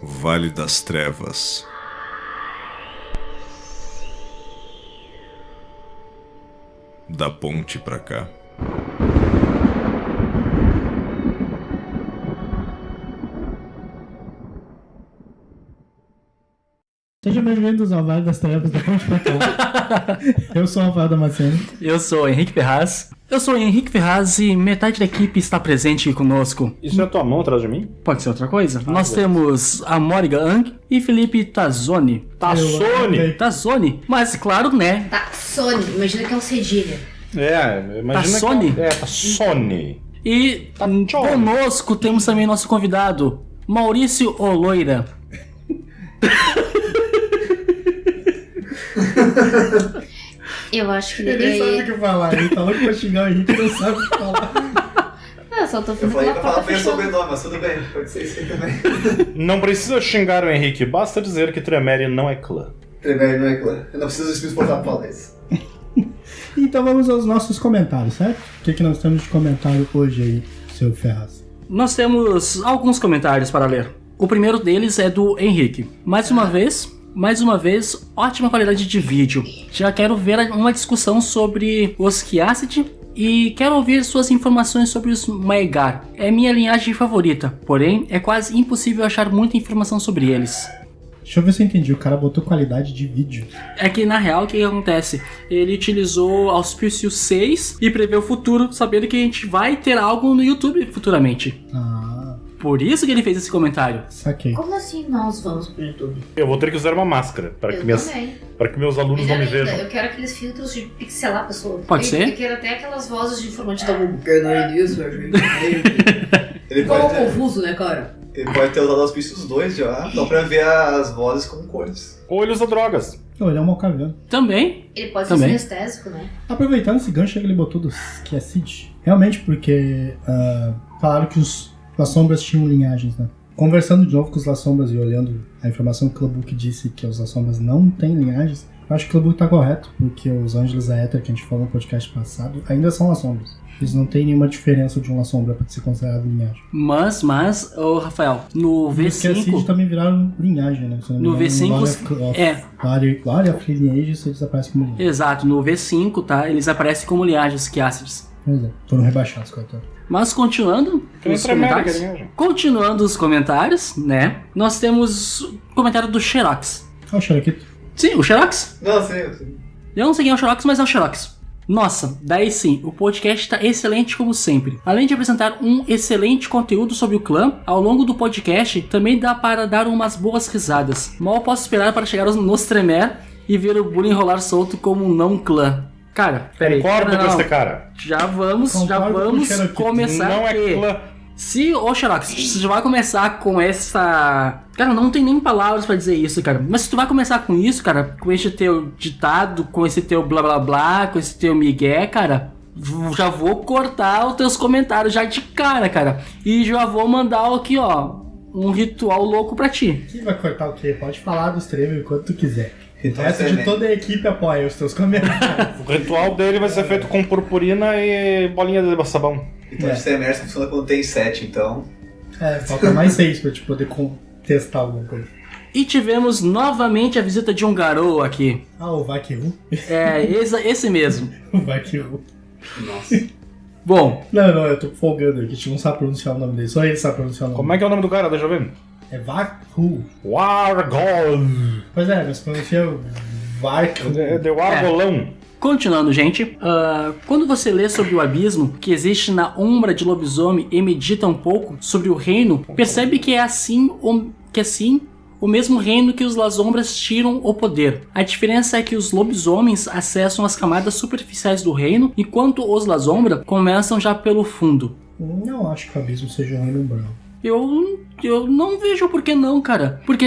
Vale das Trevas. Da ponte pra cá. Sejam bem-vindos ao Vale das Trevas da ponte pra cá. Eu sou o Rafael Damasceno. Eu sou o Henrique Ferraz. E metade da equipe está presente conosco. Isso é a tua mão atrás de mim? Pode ser outra coisa? Nós temos a Morrigan Ang e Felipe Tazzoni. Tazzoni? Mas claro, né? Tazzoni, imagina que é um cedilha. Imagina Tazzoni? que é Tazzoni. E conosco temos também nosso convidado, Maurício Oloira. Eu acho que Ele nem sabe o que falar, ele tá louco pra xingar o Henrique e não sabe o que falar. Eu só tô Eu fazendo falei aquela pra falar porta bem fechada. sobrenome, mas tudo bem, pode ser isso aí também. Não precisa xingar o Henrique, basta dizer que Tremere não é clã. Tremere não é clã. Eu não preciso me exportar pra falar isso. Então vamos aos nossos comentários, certo? O que nós temos de comentário hoje aí, seu Ferraz? Nós temos alguns comentários para ler. O primeiro deles é do Henrique. Mais uma vez, ótima qualidade de vídeo. Já quero ver uma discussão sobre os Kiacid e quero ouvir suas informações sobre os Maegar. É minha linhagem favorita, porém é quase impossível achar muita informação sobre eles. Deixa eu ver se eu entendi, o cara botou qualidade de vídeo. É que na real o que acontece? Ele utilizou Auspício 6 e prevê o futuro, sabendo que a gente vai ter algo no YouTube futuramente. Por isso que ele fez esse comentário. Saquei. Como assim nós vamos pro YouTube? Eu vou ter que usar uma máscara para que, também. meus alunos não me Melhor ainda, vejam. eu quero aqueles filtros de pixelar a pessoa. Pode ser? Eu quero até aquelas vozes de informante da Google. Que não é isso, meu gente. Ele Ficou pode, ter, confuso, né, cara? ele pode ter usado os bichos 2 já, só pra ver as vozes com cores. Ou ele usa drogas. Não, ele é um malcaviano. Também. Ele pode ser Também. sinestésico, né? Aproveitando esse gancho que ele botou dos Kiacid, realmente porque falaram que as sombras tinham linhagens, né? Conversando de novo com os La Sombras e olhando a informação que o Clubbook disse que os La Sombras não têm linhagens, eu acho que o Clubbook tá correto, porque os Ângelos Aether que a gente falou no podcast passado ainda são La Sombras. Eles não têm nenhuma diferença de um La Sombra pra ser considerado linhagem. Mas, ô Rafael, no Os Kiacid V5... também viraram linhagem, né? Se não me No engano, V5, Lore of Lineages, eles aparecem como linhagem. Exato, no V5, tá? Eles aparecem como linhagens, os Kiacids. Pois é, foram rebaixados, coitado. Mas continuando os comentários, né? Nós temos o comentário do Xerox. Olha o Xeroquito. Sim, o Xerox. Não, sim. Eu não sei quem é o Xerox, mas é o Xerox. Nossa, daí sim, o podcast está excelente como sempre. Além de apresentar um excelente conteúdo sobre o clã, ao longo do podcast também dá para dar umas boas risadas. Mal posso esperar para chegar nos Tremere e ver o bullying rolar solto como um não clã. Cara, peraí. Concordo com esse cara. Já vamos Concordo com o Xerox. começar Não é que... clã. Se, Xerox, você já vai começar com essa... Cara, não tem nem palavras pra dizer isso, cara. Mas se tu vai começar com isso, cara, com esse teu ditado, com esse teu blá blá blá, com esse teu migué, cara, já vou cortar os teus comentários já de cara. E já vou mandar aqui, ó, um ritual louco pra ti. Quem vai cortar o quê? Pode falar dos Tremere enquanto tu quiser. O Então, resto de toda a equipe apoia os teus comentários. O ritual dele vai ser feito com purpurina e bolinha de sabão. Então de Tremere só funciona quando tem 7, então. Falta mais 6 pra te poder testar alguma coisa. E tivemos novamente a visita de um garoto aqui. O Vakiru. É, esse mesmo. O Vakiru. Nossa. Bom, Não, eu tô folgando aqui, a gente não sabe pronunciar o nome dele, só ele sabe pronunciar o nome. Como é que é o nome do cara? Deixa eu ver. É Vakiru. Wargol. Pois é, mas pronuncia Vakiru. De Wargolão. continuando, gente, quando você lê sobre o abismo que existe na ombra de lobisomem e medita um pouco sobre o reino, percebe que é assim o mesmo reino que os Lasombras tiram o poder. A diferença é que os lobisomens acessam as camadas superficiais do reino, enquanto os Lasombra começam já pelo fundo. Não acho que o abismo seja um reino umbral. Eu não vejo por que não, cara. Porque,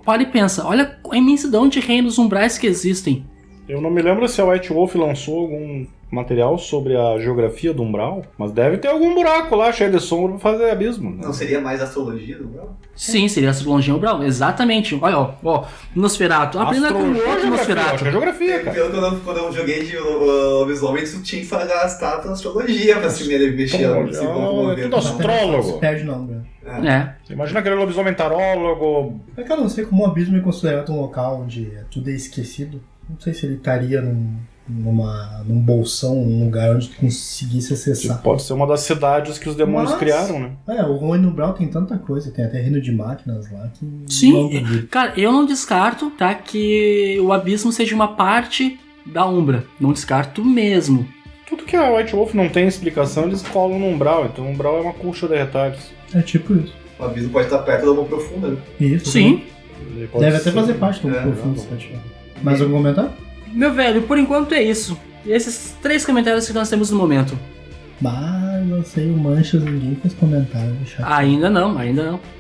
para e pensa, olha a imensidão de reinos umbrais que existem. Eu não me lembro se a White Wolf lançou algum material sobre a geografia do Umbral, mas deve ter algum buraco lá cheio de sombra pra fazer abismo. Não seria mais astrologia do Umbral? Sim, seria astrologia Umbral, exatamente. Olha, ó, Nosferatu. Aprenda com o outro Acho Nosferatu. que é geografia, cara. Pelo que quando eu joguei de lobisomem, tu tinha que gastar a astrologia pra se mexer. É tudo astrólogo. Perde não, velho. É. Você imagina aquele lobisomem tarólogo. É que eu não sei como o abismo é considerado um local onde tudo é esquecido. Não sei se ele estaria num bolsão, num lugar onde tu conseguisse acessar. Pode ser uma das cidades que os demônios criaram, né? O Reino Umbral tem tanta coisa, tem até reino de máquinas lá que... Sim, cara, eu não descarto, tá, que o abismo seja uma parte da Umbra. Não descarto mesmo. Tudo que a White Wolf não tem explicação, eles colam no Umbral. Então o Umbral é uma colcha de retalhos. É tipo isso. O abismo pode estar perto da mão profunda, né? Isso. Sim. Deve até fazer parte do profundo. Mais algum comentário? Meu velho, por enquanto é isso. Esses 3 comentários que nós temos no momento. Mas lancei o Manchas, ninguém fez comentário. Ainda não.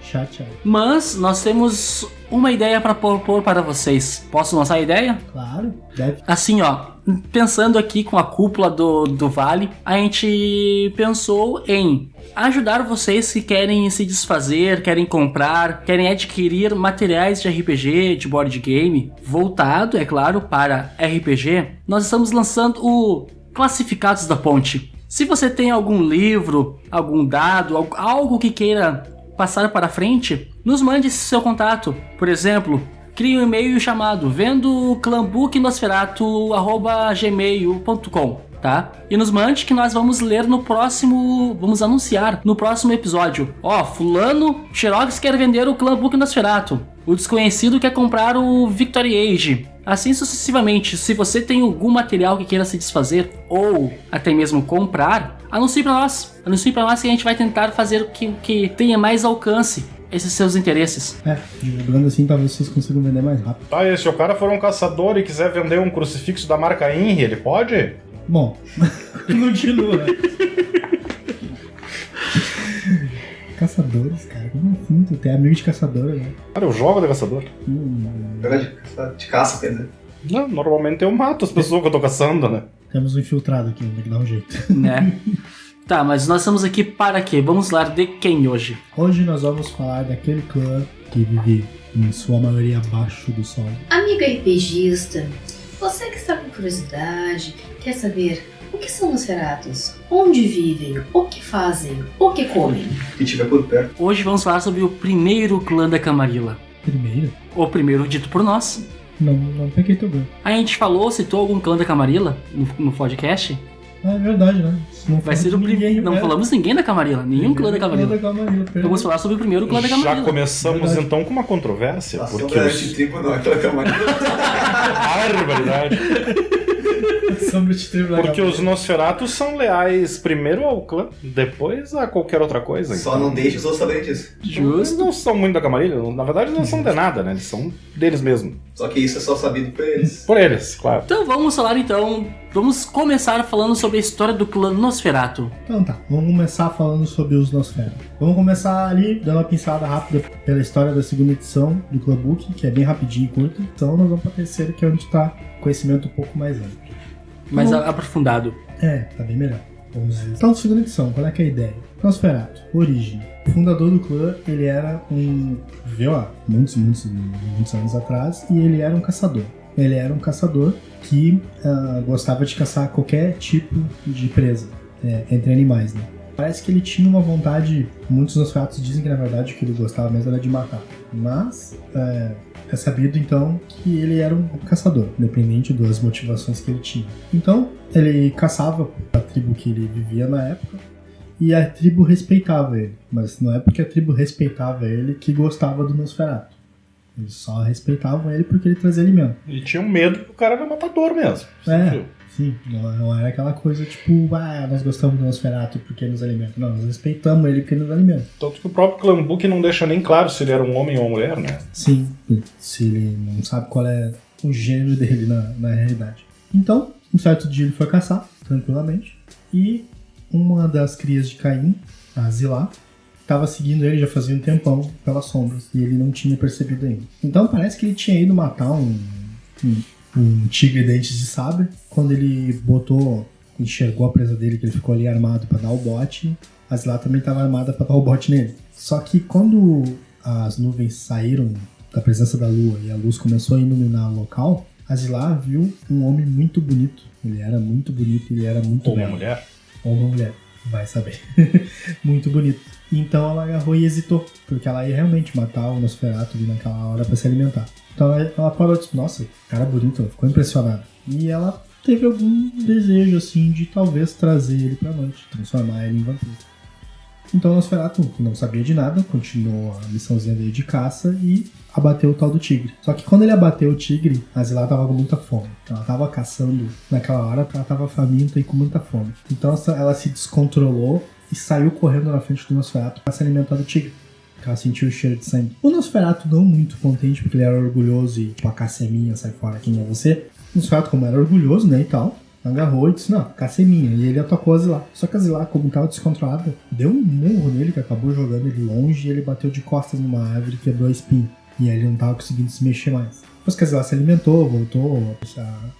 Chateado. Mas nós temos uma ideia para propor para vocês. Posso lançar a ideia? Claro, deve. Assim, ó, pensando aqui com a cúpula do Vale, a gente pensou em ajudar vocês que querem se desfazer, querem comprar, querem adquirir materiais de RPG, de board game, voltado, é claro, para RPG. Nós estamos lançando o Classificados da Ponte. Se você tem algum livro, algum dado, algo que queira passar para frente, nos mande seu contato. Por exemplo, crie um e-mail chamado vendoclambooknosferatu@gmail.com, tá? E nos mande que nós vamos ler vamos anunciar no próximo episódio. Ó, fulano Xerox quer vender o Clambook Nosferatu. O desconhecido quer comprar o Victory Age. Assim sucessivamente. Se você tem algum material que queira se desfazer ou até mesmo comprar, anuncie para nós. Anuncie para nós que a gente vai tentar fazer que tenha mais alcance esses seus interesses. Divulgando assim, talvez vocês consigam vender mais rápido. Tá, e se o cara for um caçador e quiser vender um crucifixo da marca INRI, ele pode? Bom, continua. Caçadores, cara. Como assim? Tu tem amigo de caçadora, né? Cara, eu jogo de caçador. De caça, quer dizer. Não, normalmente eu mato as pessoas que eu tô caçando, né? Temos um infiltrado aqui, tem que dar um jeito. Né? Tá, mas nós estamos aqui para quê? Vamos falar de quem hoje? Hoje nós vamos falar daquele clã que vive, em sua maioria, abaixo do sol. Amigo RPGista, você que está com curiosidade, quer saber o que são Nosferatus? Onde vivem? O que fazem? O que comem? Que tiver por perto. Hoje vamos falar sobre o primeiro clã da Camarilla. Primeiro? O primeiro dito por nós. Não peguei teu ganho. A gente citou algum clã da Camarilla no podcast? É verdade, né? Não Vai ser o primeiro. Não falamos ninguém da Camarilla, nenhum clã da Camarilla. Vamos falar sobre o primeiro clã da Camarilla. Já começamos Verdade. então com uma controvérsia. A Porque sombra antitribo não é aquela camarada. Barbaridade. Porque os Nosferatus são leais primeiro ao clã, depois a qualquer outra coisa. Só então. não deixe os outros saberem disso. Eles Justo. não são muito da Camarilla, na verdade não são de nada, né? Eles são deles mesmos. Só que isso é só sabido por eles. Por eles, claro. Então vamos começar falando sobre a história do clã Nosferatu. Então tá, vamos começar falando sobre os Nosferatu. Vamos começar ali, dando uma pincelada rápida pela história da segunda edição do Clambook, que é bem rapidinho e curta. Então nós vamos pra terceira, que é onde tá conhecimento um pouco mais amplo. Mais aprofundado. Tá bem melhor. Vamos ver. Então, segunda edição, qual é que é a ideia? Nosferatu, origem. O fundador do clã, ele era viveu há muitos anos atrás, e ele era um caçador. Ele era um caçador que gostava de caçar qualquer tipo de presa entre animais, né? Parece que ele tinha uma vontade, muitos Nosferatus dizem que na verdade o que ele gostava mesmo era de matar. Mas é sabido então que ele era um caçador, independente das motivações que ele tinha. Então ele caçava a tribo que ele vivia na época e a tribo respeitava ele. Mas não é porque a tribo respeitava ele que gostava do Nosferatu. Eles só respeitavam ele porque ele trazia alimento. E tinham medo que o cara era matador mesmo. Sim, não era aquela coisa tipo, nós gostamos do Nosferatu porque ele nos alimenta. Não, nós respeitamos ele porque ele nos alimenta. Tanto que o próprio Clambook não deixa nem claro se ele era um homem ou uma mulher, né? Sim, se ele não sabe qual é o gênero dele na realidade. Então, um certo dia ele foi caçar, tranquilamente, e uma das crias de Caim, a Zilá, estava seguindo ele já fazia um tempão pelas sombras, e ele não tinha percebido ainda. Então parece que ele tinha ido matar um um tigre dentes de sabre. Quando ele enxergou a presa dele, que ele ficou ali armado pra dar o bote, a Zilá também estava armada pra dar o bote nele. Só que quando as nuvens saíram da presença da lua e a luz começou a iluminar o local, a Zilá viu um homem muito bonito. Ele era muito bonito, ele era muito belo. Ou uma mulher? Ou uma mulher, vai saber. Muito bonito. Então ela agarrou e hesitou, porque ela ia realmente matar o Nosferatu ali naquela hora pra se alimentar. Então ela parou e disse, nossa, cara bonito, ela ficou impressionada. E ela teve algum desejo, assim, de talvez trazer ele pra noite, transformar ele em vampiro. Então o Nosferatu, que não sabia de nada, continuou a missãozinha dele de caça e abateu o tal do tigre. Só que quando ele abateu o tigre, a Zilá tava com muita fome. Ela tava caçando naquela hora porque ela tava faminta e com muita fome. Então ela se descontrolou e saiu correndo na frente do Nosferatu para se alimentar do tigre. Porque ela sentiu o cheiro de sangue. O Nosferatu não muito contente porque ele era orgulhoso e a caça é minha, sai fora, quem é você? O Nosferatu, como era orgulhoso, né, e tal, agarrou e disse, não, a caça é minha. E ele atacou a Zilá. Só que a Zilá, como estava descontrolada, deu um murro nele que acabou jogando ele longe e ele bateu de costas numa árvore e quebrou a espinha. E aí ele não estava conseguindo se mexer mais. Depois que a Zilá se alimentou,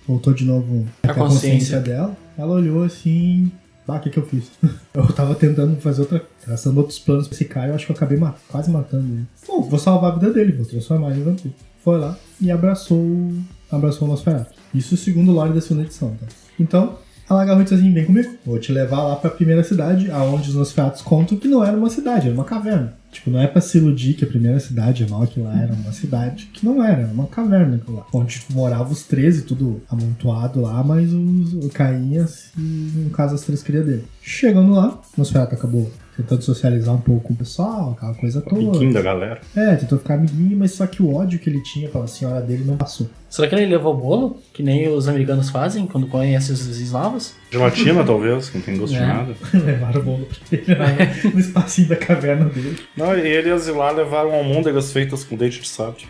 voltou de novo a consciência dela, ela olhou assim, o que eu fiz? Eu tava tentando fazer traçando outros planos pra esse cara, eu acho que eu acabei quase matando ele. Bom, vou salvar a vida dele, vou transformar ele em vampiro. Foi lá e abraçou o Nosferatu. Isso segundo o lore da segunda edição, tá? Então, ela agarrou e disse assim, vem comigo, vou te levar lá pra primeira cidade, aonde os Nosferatus contam que não era uma cidade, era uma caverna. Tipo, não é pra se iludir que a primeira cidade, mal que lá era uma cidade, que não era uma caverna lá, onde moravam os 13, tudo amontoado lá, mas o Caim e, no caso, as 3 crias dele. Chegando lá, o Nosferatu acabou tentando socializar um pouco com o pessoal, aquela coisa toda. O amiguinho da galera. Tentou ficar amiguinho, mas só que o ódio que ele tinha pela senhora dele não passou. Será que ele levou bolo? Que nem os americanos fazem quando conhecem os eslavos? Gelatina, talvez, que não tem gosto de nada. Levaram o bolo pra ele no espacinho da caverna dele. Não, ele e a Zilá levaram almôndegas feitas com dente de sabre.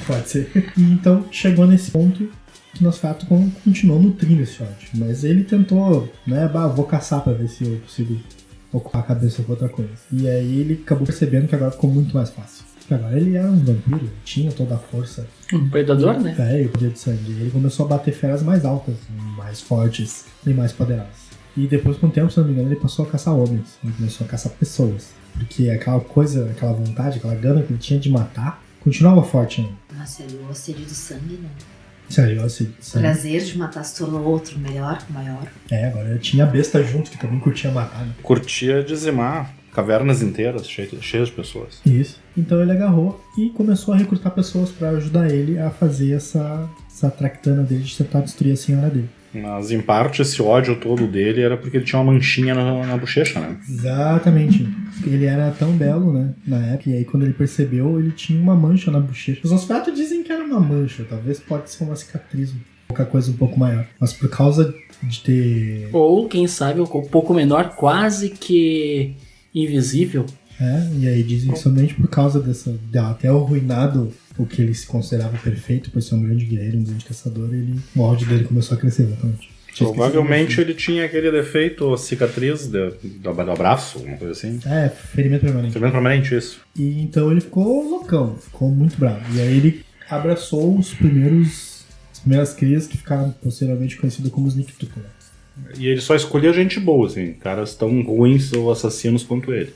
Pode ser. E então, chegou nesse ponto que Nosferatu continuou nutrindo esse ódio. Mas ele tentou, né, vou caçar pra ver se eu consigo ocupar a cabeça com outra coisa. E aí ele acabou percebendo que agora ficou muito mais fácil. Porque agora ele era um vampiro, ele tinha toda a força. Um predador, né? E o poder de sangue. Ele começou a bater feras mais altas, mais fortes e mais poderosas. E depois, com o tempo, se não me engano, ele passou a caçar homens. Ele começou a caçar pessoas. Porque aquela coisa, aquela vontade, aquela gana que ele tinha de matar, continuava forte ainda. Nossa, ele o sede de sangue, né? Sério, assim. O prazer de matar se tornou outro, melhor, maior. Agora eu tinha a besta junto, que também curtia matar, né? Curtia dizimar cavernas inteiras, cheias de pessoas. Isso. Então ele agarrou e começou a recrutar pessoas pra ajudar ele a fazer essa tractana dele de tentar destruir a senhora dele. Mas, em parte, esse ódio todo dele era porque ele tinha uma manchinha na bochecha, né? Exatamente. Ele era tão belo, né, na época, e aí quando ele percebeu, ele tinha uma mancha na bochecha. Os Nosferatu dizem que era uma mancha, talvez pode ser uma cicatriz, qualquer coisa um pouco maior. Mas por causa de ter... Ou, quem sabe, um pouco menor, quase que invisível. E aí dizem que somente por causa dela ter arruinado o que ele se considerava perfeito, por ser um grande guerreiro, um grande caçador, o ódio dele começou a crescer, exatamente. Provavelmente ele tinha aquele defeito, cicatriz do braço, alguma coisa assim. Ferimento permanente. Ferimento permanente, isso. E então ele ficou loucão, ficou muito bravo. E aí ele abraçou as primeiras crias que ficaram posteriormente conhecidas como os Niktuko. E ele só escolhia gente boa, assim, caras tão ruins ou assassinos quanto ele.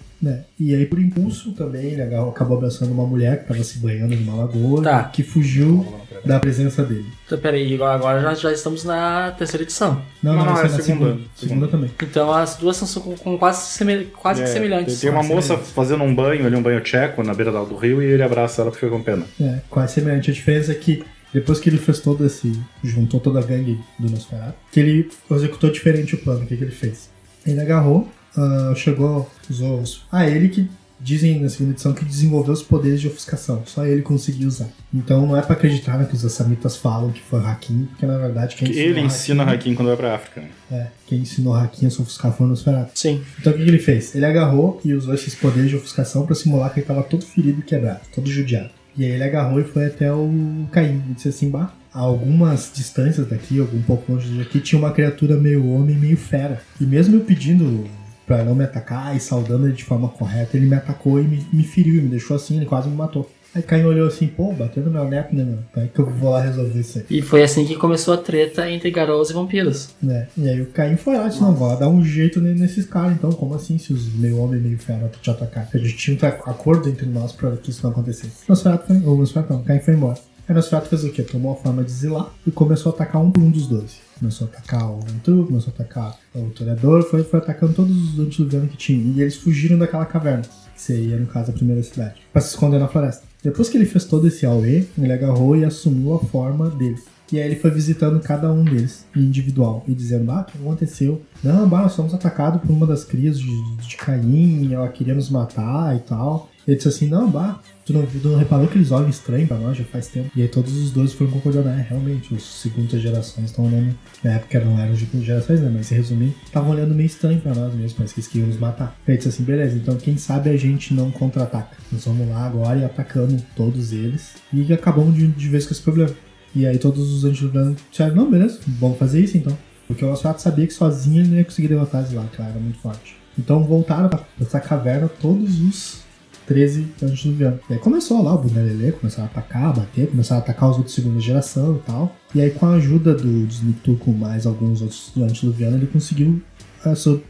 E aí, por impulso, também, ele acabou abraçando uma mulher que estava se banhando numa lagoa, que fugiu da presença dele. Então, peraí, agora já estamos na terceira edição. Não, é a segunda também. Então as duas são quase que semelhantes. Tem uma moça fazendo um banho tcheco na beira do rio e ele abraça ela porque fica com pena. Quase semelhante. A diferença é que depois que ele fez juntou toda a gangue do Nosferatu, que ele executou diferente o plano. O que ele fez? Ele agarrou, usou ele que dizem na segunda edição que desenvolveu os poderes de ofuscação. Só ele conseguiu usar. Então não é pra acreditar no que os assamitas falam que foi Hakim, porque na verdade ele ensina Hakim quando vai pra África. Quem ensinou Hakim a se ofuscar foi o Nosferatu. Sim. Então o que ele fez? Ele agarrou e usou esses poderes de ofuscação pra simular que ele tava todo ferido e quebrado, todo judiado. E aí ele agarrou e foi até o Caim. Ele disse assim, a algumas distâncias daqui, um pouco longe daqui, tinha uma criatura meio homem, meio fera. E mesmo eu pedindo pra não me atacar e saudando ele de forma correta, ele me atacou e me feriu, me deixou assim, ele quase me matou. Aí Caim olhou assim, pô, bateu no meu neto, né, meu? Como é que eu vou lá resolver isso aí? E foi assim que começou a treta entre Garous e vampiros. Né? E aí o Caim foi lá, disse, não, vou lá dar um jeito nesses caras, então, como assim, se os meio homem e meio fera te atacar? A gente tinha um acordo entre nós pra que isso não acontecesse. Caim foi embora. Aí Nosferatu fez o quê? Tomou a forma de Zilá e começou a atacar um por um dos 12. Começou a atacar o Ventru, começou a atacar o Toreador, foi atacando todos os antediluvianos que tinha. E eles fugiram daquela caverna, que seria, no caso, a primeira cidade, pra se esconder na floresta. Depois que ele fez todo esse auê, ele agarrou e assumiu a forma deles. E aí ele foi visitando cada um deles, individual, e dizendo, o que aconteceu? Não, nós fomos atacados por uma das crias de Caim, ela queria nos matar e tal. Ele disse assim, tu não reparou que eles olham estranho pra nós já faz tempo? E aí todos os 12 foram concordando, realmente, os segundas gerações estão olhando, na época não eram de gerações, né, mas se resumir, estavam olhando meio estranho pra nós mesmo, parece que eles queriam nos matar. Ele disse assim, beleza, então quem sabe a gente não contra-ataca. Nós vamos lá agora e atacando todos eles, e acabamos de vez com esse problema. E aí todos os antediluvianos disseram, não, beleza, vamos fazer isso então. Porque o Nosferatu sabia que sozinho ele não ia conseguir derrotar Zilá, que ela era muito forte. Então voltaram pra essa caverna todos os 13 antediluvianos. E aí começou lá o Bundelele, começaram a atacar, bater, começaram a atacar os outros de segunda geração e tal. E aí com a ajuda dos Niktu com mais alguns outros antediluvianos, ele conseguiu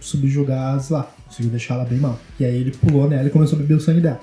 subjugar Zilá, conseguiu deixar ela bem mal. E aí ele pulou nela e começou a beber o sangue dela.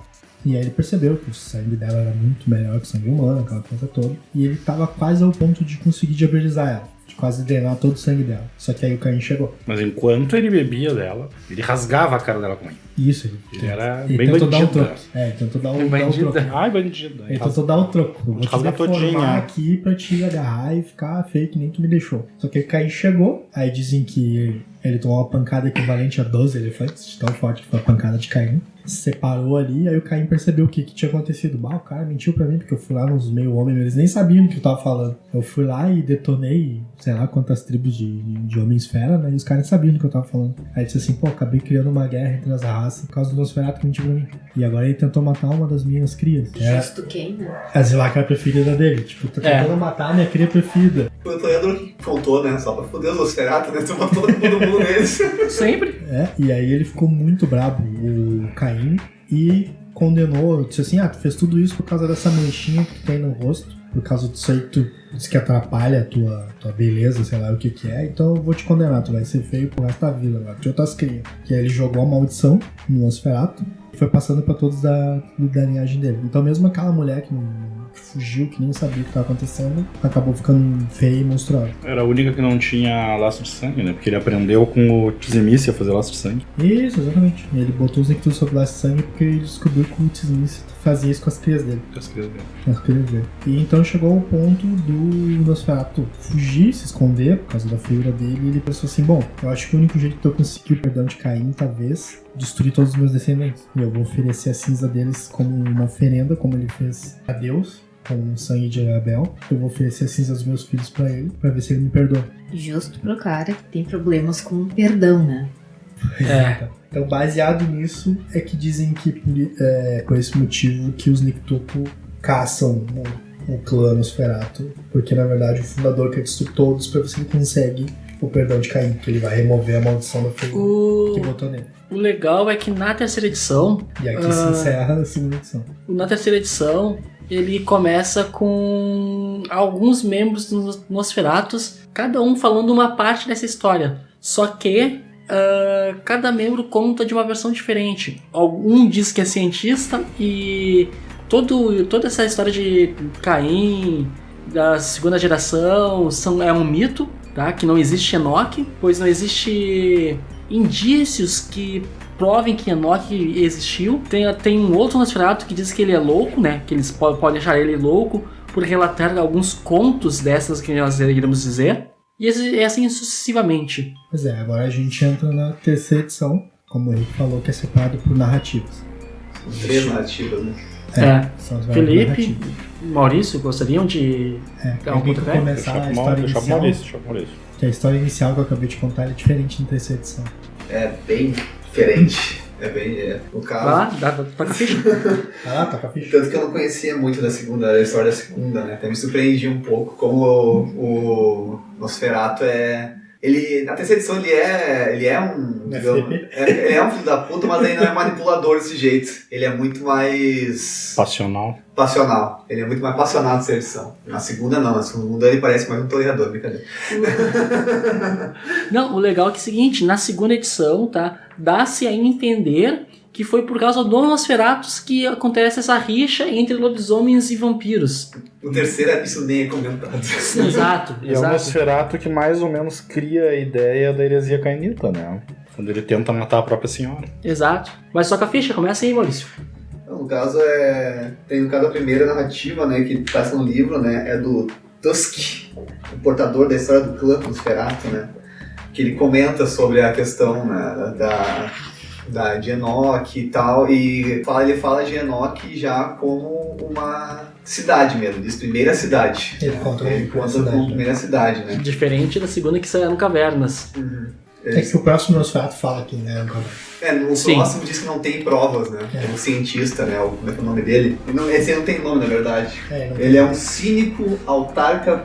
E aí ele percebeu que o sangue dela era muito melhor que o sangue humano, aquela coisa toda. E ele tava quase ao ponto de conseguir diabetizar ela, de quase drenar todo o sangue dela. Só que aí o Caim chegou. Mas enquanto ele bebia dela, ele rasgava a cara dela com ele. Isso, Ele era ele bem tentou dar um bandido. troco. Ele tentou dar um Bandida. troco. Ai, bandido. Ele tentou dar o troco. Eu vou te rasgar todinha. deformar aqui pra te agarrar e ficar feio que nem tu me deixou. Só que o Caim chegou, aí dizem que ele tomou uma pancada equivalente a 12 elefantes, de tão forte que foi a pancada de Caim. Se separou ali, aí o Caim percebeu o que tinha acontecido. O cara mentiu pra mim, porque eu fui lá nos meio homens, eles nem sabiam do que eu tava falando. Eu fui lá e detonei, sei lá quantas tribos de homens fera, né? E os caras sabiam do que eu tava falando. Aí disse assim, acabei criando uma guerra entre as raças por causa do Nosferatu que mentiu pra mim. E agora ele tentou matar uma das minhas crias. Justo quem, né? A Zilá, que era a preferida dele. Tipo, tá tentando matar a minha cria preferida. Foi o Toreador que faltou, né? Só pra foder os Nosferatu, né? Tu matou todo mundo neles. Sempre. E aí ele ficou muito brabo, o Caim, e condenou, disse assim, tu fez tudo isso por causa dessa manchinha que tu tem no rosto, por causa disso aí que tu disse que atrapalha a tua beleza, sei lá o que é, então eu vou te condenar, tu vai ser feio pro resto da vida agora, de outras crias. Que aí ele jogou a maldição no Nosferatu e foi passando pra todos da linhagem dele. Então mesmo aquela mulher que fugiu, que nem sabia o que estava acontecendo, acabou ficando feia e monstruosa. Era a única que não tinha laço de sangue, né? Porque ele aprendeu com o Tzimice a fazer laço de sangue. Isso, exatamente. Ele botou os Niktu sobre laço de sangue porque ele descobriu que o Tzimice fazia isso com as crias dele. Com as crias dele. Com as crias dele. E então chegou ao ponto do Nosferatu fugir, se esconder por causa da feiura dele, e ele pensou assim, eu acho que o único jeito de eu conseguir o perdão de Caim, talvez, destruir todos os meus descendentes. E eu vou oferecer a cinza deles como uma oferenda, como ele fez a Deus, com o sangue de Abel. Eu vou oferecer a cinza dos meus filhos pra ele, pra ver se ele me perdoa. Justo pro cara que tem problemas com perdão, né? Então, baseado nisso, é que dizem que por esse motivo que os Niktuku caçam o clã Nosferatu, porque na verdade o fundador quer destruir todos pra ver se ele consegue o perdão de Caim, que ele vai remover a maldição da feiura que botou nele. O legal é que na terceira edição... E aqui se encerra a segunda edição. Na terceira edição, ele começa com alguns membros dos Nosferatus, cada um falando uma parte dessa história. Só que cada membro conta de uma versão diferente. Um diz que é cientista e toda essa história de Caim, da segunda geração, é um mito, tá? Que não existe Enoque, pois não existe indícios que provem que Enoque existiu. Tem um outro Nosferatu que diz que ele é louco, né? Que eles podem achar ele louco por relatar alguns contos dessas que nós iremos dizer. E assim sucessivamente. Pois é, agora a gente entra na terceira edição, como o Henrique falou, que é separado por narrativas. São 3 narrativas, né? São as Felipe, narrativas. Maurício, gostariam de dar um tem que pontapé? começar a história Deixa inicial. Maurício. Que a história inicial que eu acabei de contar é diferente na terceira edição. É bem diferente. No caso... Tá com a ficha? Toca a ficha. Tanto que eu não conhecia muito da história da segunda, né? Até me surpreendi um pouco como o Nosferatu é Ele, na terceira edição ele é um, digamos, ele é um filho da puta, mas ele não é manipulador desse jeito. Ele é muito mais Passional. Ele é muito mais passional nessa edição. Na segunda não, na segunda ele parece mais um toreador, brincadeira. Não, o legal é que é o seguinte, na segunda edição, tá, dá-se a entender que foi por causa do Nosferatus que acontece essa rixa entre lobisomens e vampiros. No terceiro isso nem é comentado. Exato, E é o Nosferatu que mais ou menos cria a ideia da heresia cainita, né? Quando ele tenta matar a própria senhora. Exato. Mas só com a ficha, começa aí, Maurício. No caso tem no caso a primeira narrativa, né, que passa no livro, né, é do Tusk, o portador da história do clã Nosferatu, né, que ele comenta sobre a questão, né, de Enoch e tal, e ele fala de Enoch já como uma cidade mesmo, diz primeira cidade. Ele conta como primeira cidade, né. Diferente da segunda que saiu no Cavernas. É que o próximo Nosferatu fala aqui, né? No Sim. próximo diz que não tem provas, né? O cientista, né? Como é que é o nome dele? Esse aí não tem nome, na verdade. Ele é um cínico autarca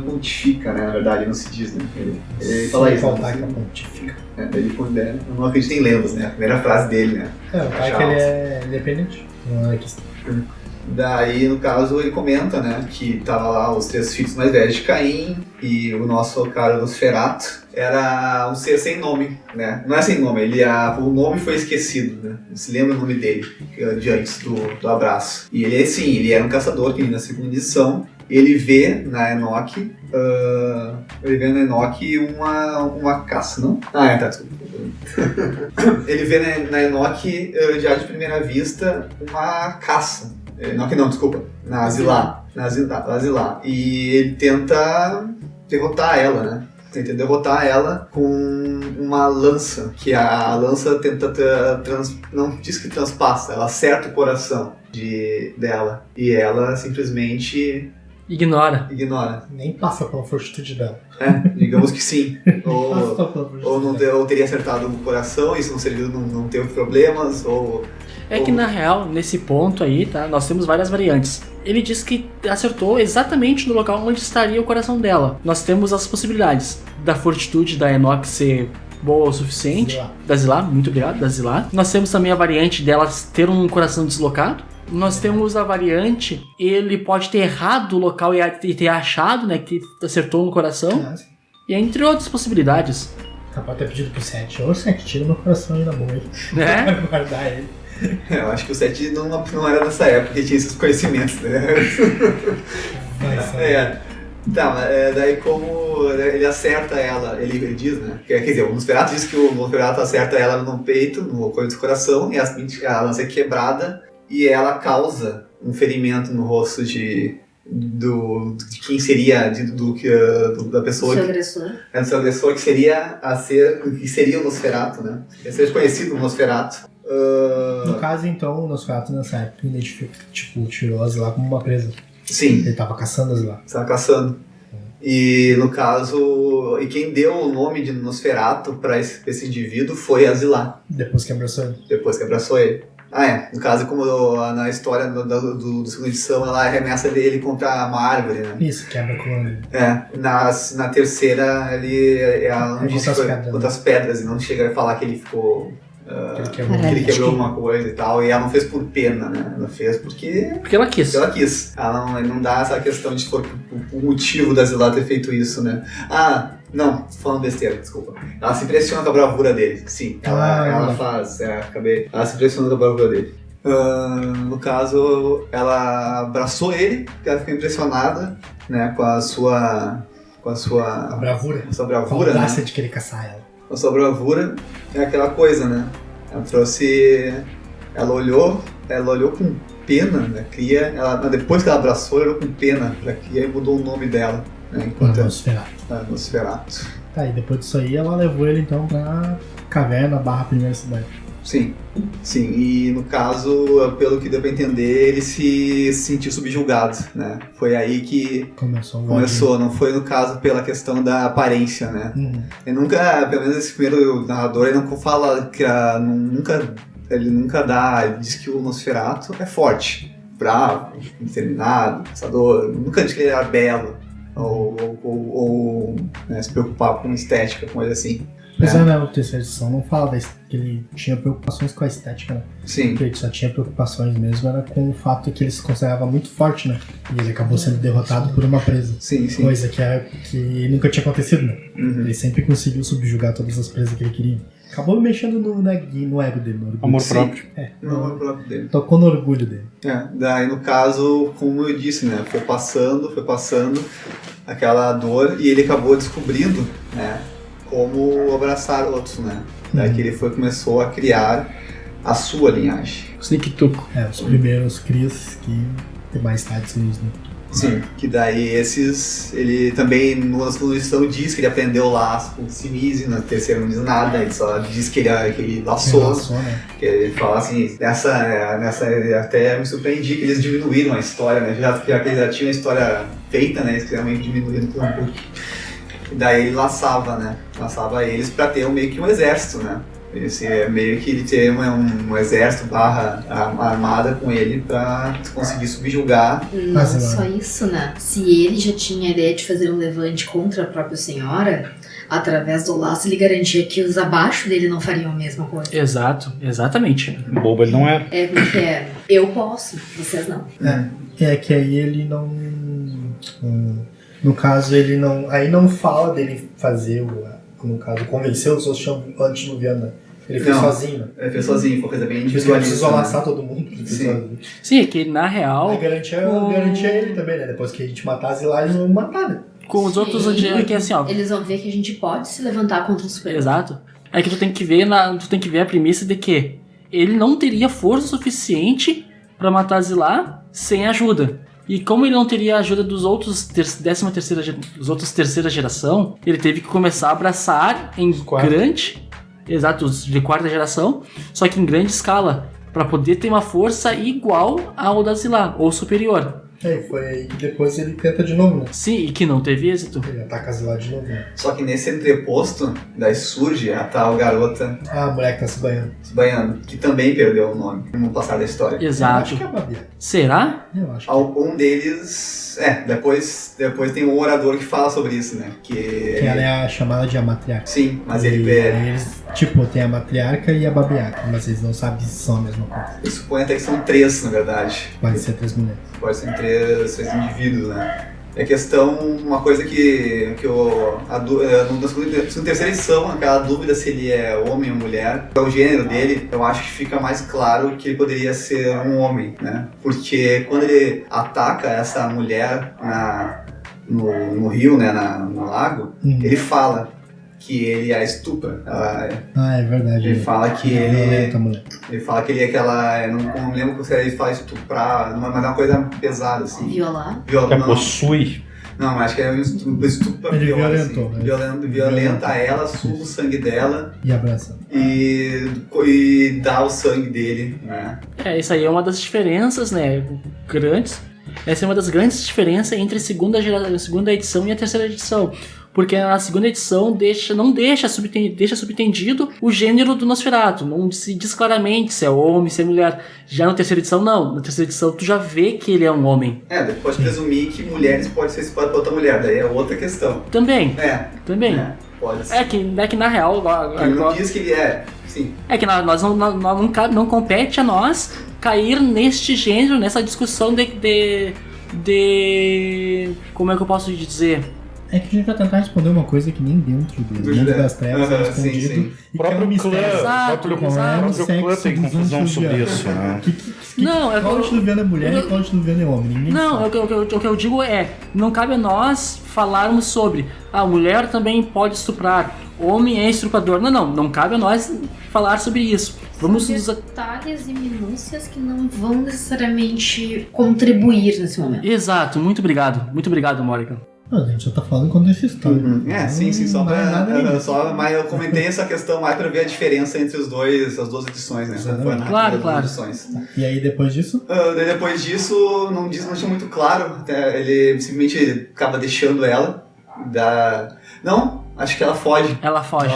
pontifica, né? Na verdade, não se diz, né? Ele fala isso. Autarca pontifica. Eu não acredito em lendas, né? A primeira frase dele, né? O autarca ele é independente. Não é questão. Daí, no caso, ele comenta, né, que tava lá os 3 filhos mais velhos de Caim e o nosso cara Nosferatu era um ser sem nome, né? Não é sem nome, o nome foi esquecido, né? Não se lembra o nome dele de antes do abraço. E ele era um caçador que na segunda edição ele vê na Enoch uma caça, não? Desculpa. Ele vê na Enoch, já de primeira vista, uma caça. Enoch não, desculpa. Na Azilá. E ele tenta derrotar ela, né? Tenta derrotar ela com uma lança, que a lança tenta não diz que transpassa, ela acerta o coração dela. E ela simplesmente Ignora. Nem passa pela fortitude dela. Digamos que sim. Ou teria acertado o coração, isso não serviu, não teve problemas, Que na real, nesse ponto aí, tá, nós temos várias variantes. Ele diz que acertou exatamente no local onde estaria o coração dela. Nós temos as possibilidades da fortitude da Enoch ser boa o suficiente. Da Zilá, muito obrigado, da Zilá. Nós temos também a variante dela ter um coração deslocado. Nós temos a variante, ele pode ter errado o local e ter achado, né, que acertou no coração. E entre outras possibilidades. Pode ter pedido pro 7. Ô 7, tira meu coração aí na boa aí. Né? Vai guardar ele. Eu acho que o 7 não era nessa época que tinha esses conhecimentos, né? Daí como ele acerta ela, ele diz, né? Quer dizer, o Nosferatu diz que o Nosferatu acerta ela no peito, no coisa do coração, e a lança é quebrada e ela causa um ferimento no rosto de quem seria da pessoa, seu agressor. Do seu agressor, que seria o Nosferatu, né? Ia ser conhecido o Nosferatu. No caso, então, o Nosferatu nessa época identifica, tirou a Azilá como uma presa. Sim. Ele tava caçando a Azilá. Estava caçando. E no caso, quem deu o nome de Nosferatu para esse indivíduo foi Azilá. Depois que abraçou ele. No caso, como na história do segunda edição, ela arremessa ele contra uma árvore, né? Isso, quebra com ele. Na terceira, ela não disse contra as pedras, e não chega a falar que ele ficou... que ele quebrou alguma coisa e tal, e ela não fez por pena, né? Ela fez porque ela quis. Ela não dá essa questão de o motivo da Zilá ter feito isso, né? Não, tô falando besteira, desculpa. Ela se impressiona com a bravura dele, sim. Ela se impressiona com a bravura dele. No caso, ela abraçou ele, porque ela ficou impressionada, né, com a sua bravura. Com a sua bravura, né? De querer caçar ela. A sua bravura é aquela coisa, né? Ela olhou com pena, né? Depois que ela abraçou, ela olhou com pena pra Cria e mudou o nome dela, né? Nosferatu. E depois disso aí, ela levou ele então pra caverna / primeira cidade. Sim, e no caso, pelo que deu pra entender, ele se sentiu subjugado, né? Foi aí que começou, não foi no caso pela questão da aparência, né? Ele nunca, pelo menos esse primeiro narrador, ele não fala que ele diz que o Nosferatu é forte, bravo, determinado, caçador, nunca diz que ele era belo. ou né, se preocupar com estética, com coisa assim. Mas né, a terceira edição não fala que ele tinha preocupações com a estética, né? Sim. Porque ele só tinha preocupações mesmo, era com o fato que ele se considerava muito forte, né? E ele acabou sendo derrotado por uma presa. Sim. Coisa que nunca tinha acontecido, né? Uhum. Ele sempre conseguiu subjugar todas as presas que ele queria. Acabou mexendo no ego dele, no orgulho. Amor Sim. próprio. No amor próprio dele. Tocou no orgulho dele. Daí no caso, como eu disse, né? Foi passando aquela dor e ele acabou descobrindo, né? Como abraçar outros, né? Daí que ele começou a criar a sua linhagem. Sneak Tuco. Os primeiros crias que mais tarde seriam os Nick. Sim, que daí ele também, na segunda edição, diz que ele aprendeu o laço com o Simizi, na terceira não diz nada, ele só diz que ele laçou, né? que ele fala assim, nessa até me surpreendi que eles diminuíram a história, né, já que eles já tinham a história feita, né, eles realmente diminuíram por um pouco. E daí ele laçava eles pra ter meio que um exército, né. Meio que ele ter um exército barra armada com ele pra conseguir subjugar. Não só isso, né? Se ele já tinha a ideia de fazer um levante contra a própria senhora, através do laço ele garantia que os abaixo dele não fariam a mesma coisa. Exato, exatamente. Bobo ele não era. Porque eu posso, vocês não. É que aí ele não... No caso, ele não... Aí não fala dele fazer no caso, convencer os outros antediluvianos, né? Ele fez sozinho, né? Ele fez sozinho, foi coisa bem Ele individualista. precisou laçar todo mundo. Sim, é que na real... Garantia ele também, né? Depois que a gente matar as lá, eles vão matar, né? Com os outros é que assim, ó... Eles vão ver que a gente pode se levantar contra o super. Exato. É que tu tem que ver a premissa de que ele não teria força suficiente pra matar Zilá sem ajuda. E como ele não teria a ajuda dos outros terceira geração, ele teve que começar a abraçar em grande... Exato, os de quarta geração, só que em grande escala, pra poder ter uma força igual ao da Zilá, ou superior. E depois ele tenta de novo, né? Sim, e que não teve êxito. Ele ataca a Zilá de novo, né? Só que nesse entreposto, daí surge a tal garota... A mulher que tá se banhando. Que também perdeu o nome no passar da história. Exato. Eu acho que é a Babiá. Será? Eu acho que Um deles... depois tem um orador que fala sobre isso, né? Que ela é a chamada de a matriarca. Sim, mas Aí eles, tem a matriarca e a babiarca, mas eles não sabem se são a mesma coisa. Eu suponho até que são 3, na verdade. Pode ser 3 mulheres. Pode ser 3 indivíduos, né? É questão, uma coisa que na terceira edição, aquela dúvida se ele é homem ou mulher, o gênero dele, eu acho que fica mais claro que ele poderia ser um homem, né? Porque quando ele ataca essa mulher no rio, né, no lago, ele fala que ele a estupra. É verdade. Ele fala que ele fala que ele é aquela... Não me lembro se ele fala estuprar, mas é uma coisa pesada, assim. Violar? Não. Possui. Não, acho que é um estupro Ele pior, violentou. Assim. Violenta ela, suga o sangue dela. E abraça. E dá o sangue dele, né? Isso aí é uma das diferenças, né, grandes. Essa é uma das grandes diferenças entre a segunda edição e a terceira edição. Porque na segunda edição deixa subtendido o gênero do Nosferatu. Não se diz claramente se é homem, se é mulher. Já na terceira edição, não. Na terceira edição, tu já vê que ele é um homem. Daí pode presumir que mulheres podem ser espada pra outra mulher. Daí é outra questão. Também. Também. Pode ser. É que na real... Ele não diz que ele é... Sim. É que nós não compete a nós cair neste gênero, nessa discussão de como é que eu posso dizer? É que a gente vai tentar responder uma coisa que nem dentro do mundo das trevas é respondido. Sim. E que é um mistério. Exato, O próprio clã tem confusão sobre isso, né? Qual antediluviano é mulher e qual antediluviano é homem? Ninguém sabe. O que eu digo é, não cabe a nós falarmos sobre a mulher também pode estuprar, homem é estuprador. Não cabe a nós falar sobre isso. Vamos nos... detalhes e minúcias que não vão necessariamente contribuir nesse momento. Exato, muito obrigado, Mônica. A gente já tá falando quando esse história. Sim, só mas eu comentei essa questão mais pra ver a diferença entre as duas edições, né? Claro. Edições. E aí depois disso? Depois disso, não tinha muito claro. Até ele simplesmente acaba deixando ela. Não, acho que ela foge. Ela foge.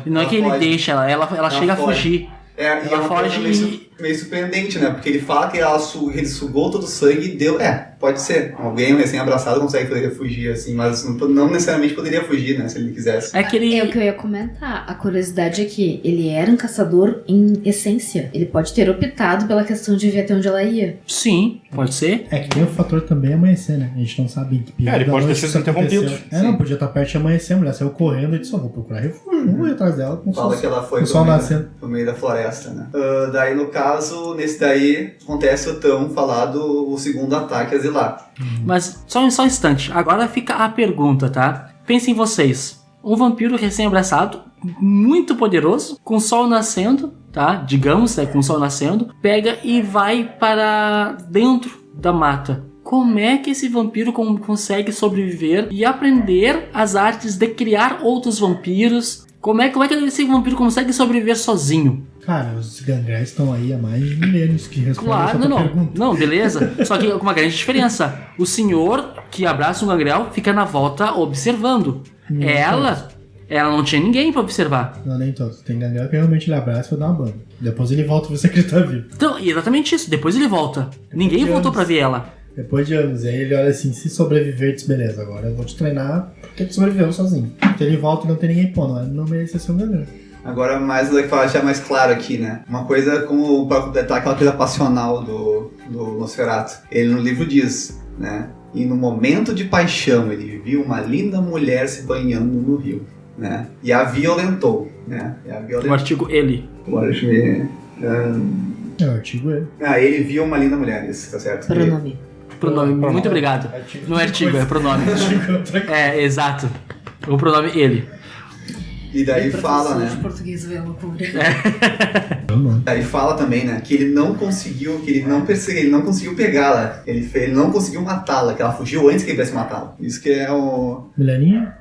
Não é que ele deixa ela chega a fugir. Ela foge meio surpreendente, né? Porque ele fala que ele sugou todo o sangue e deu... Pode ser. Alguém recém-abraçado consegue fugir, assim, mas não necessariamente poderia fugir, né? Se ele quisesse. É que ele... É o que eu ia comentar. A curiosidade é que ele era um caçador em essência. Ele pode ter optado pela questão de ver até onde ela ia. Sim, pode ser. É que tem o fator também amanhecer, né? A gente não sabe em que período Ele da pode ter noite sido isso aconteceu. interrompido. Não, podia estar perto de amanhecer. A mulher saiu correndo e disse, vou procurar refúgio. Não ia atrás dela com Fala que ela foi o sol nascendo. pro meio da floresta, né? Daí, no caso, nesse daí, acontece o tão falado o segundo ataque a Zilar. Mas só um instante. Agora fica a pergunta, tá? Pensem vocês. Um vampiro recém-abraçado, muito poderoso, com o sol nascendo, tá? Digamos, com o sol nascendo, pega e vai para dentro da mata. Como é que esse vampiro consegue sobreviver e aprender as artes de criar outros vampiros? Como é que esse vampiro consegue sobreviver sozinho? Cara, os gangréis estão aí há mais de milênios que respondem Claro, essa não. pergunta. Não, beleza. Só que com uma grande diferença. O senhor que abraça um gangrel fica na volta observando. Ela não tinha ninguém pra observar. Não, nem todos. Tem gangrel que realmente ele abraça e vai dar uma banda. Depois ele volta pra ver se ele tá vivo. Então, exatamente isso. Depois ele volta. Ninguém voltou pra ver ela. Depois de anos, aí ele olha assim, se sobreviver, diz, beleza, agora eu vou te treinar porque tu sobreviveu sozinho. Então ele volta e não tem ninguém, pô, não merece ser um gangrel. Agora, mais do que falar, já mais claro aqui, né? Uma coisa como pra completar aquela coisa passional do Nosferatu. Ele no livro diz, né? E no momento de paixão, ele viu uma linda mulher se banhando no rio, né? E a violentou, né? O artigo ele. Agora deixa eu ver... É o artigo ele. ele viu uma linda mulher, isso, tá certo? Pronome. Pronome. Muito obrigado. Não é artigo, é pronome. É, exato. O pronome ele. E daí fala, né? De português é loucura. Daí fala também, né? Que ele não conseguiu, que ele não conseguiu pegá-la. Ele não conseguiu matá-la, que ela fugiu antes que ele pudesse matá-la. Isso que é o... Mulher ninja?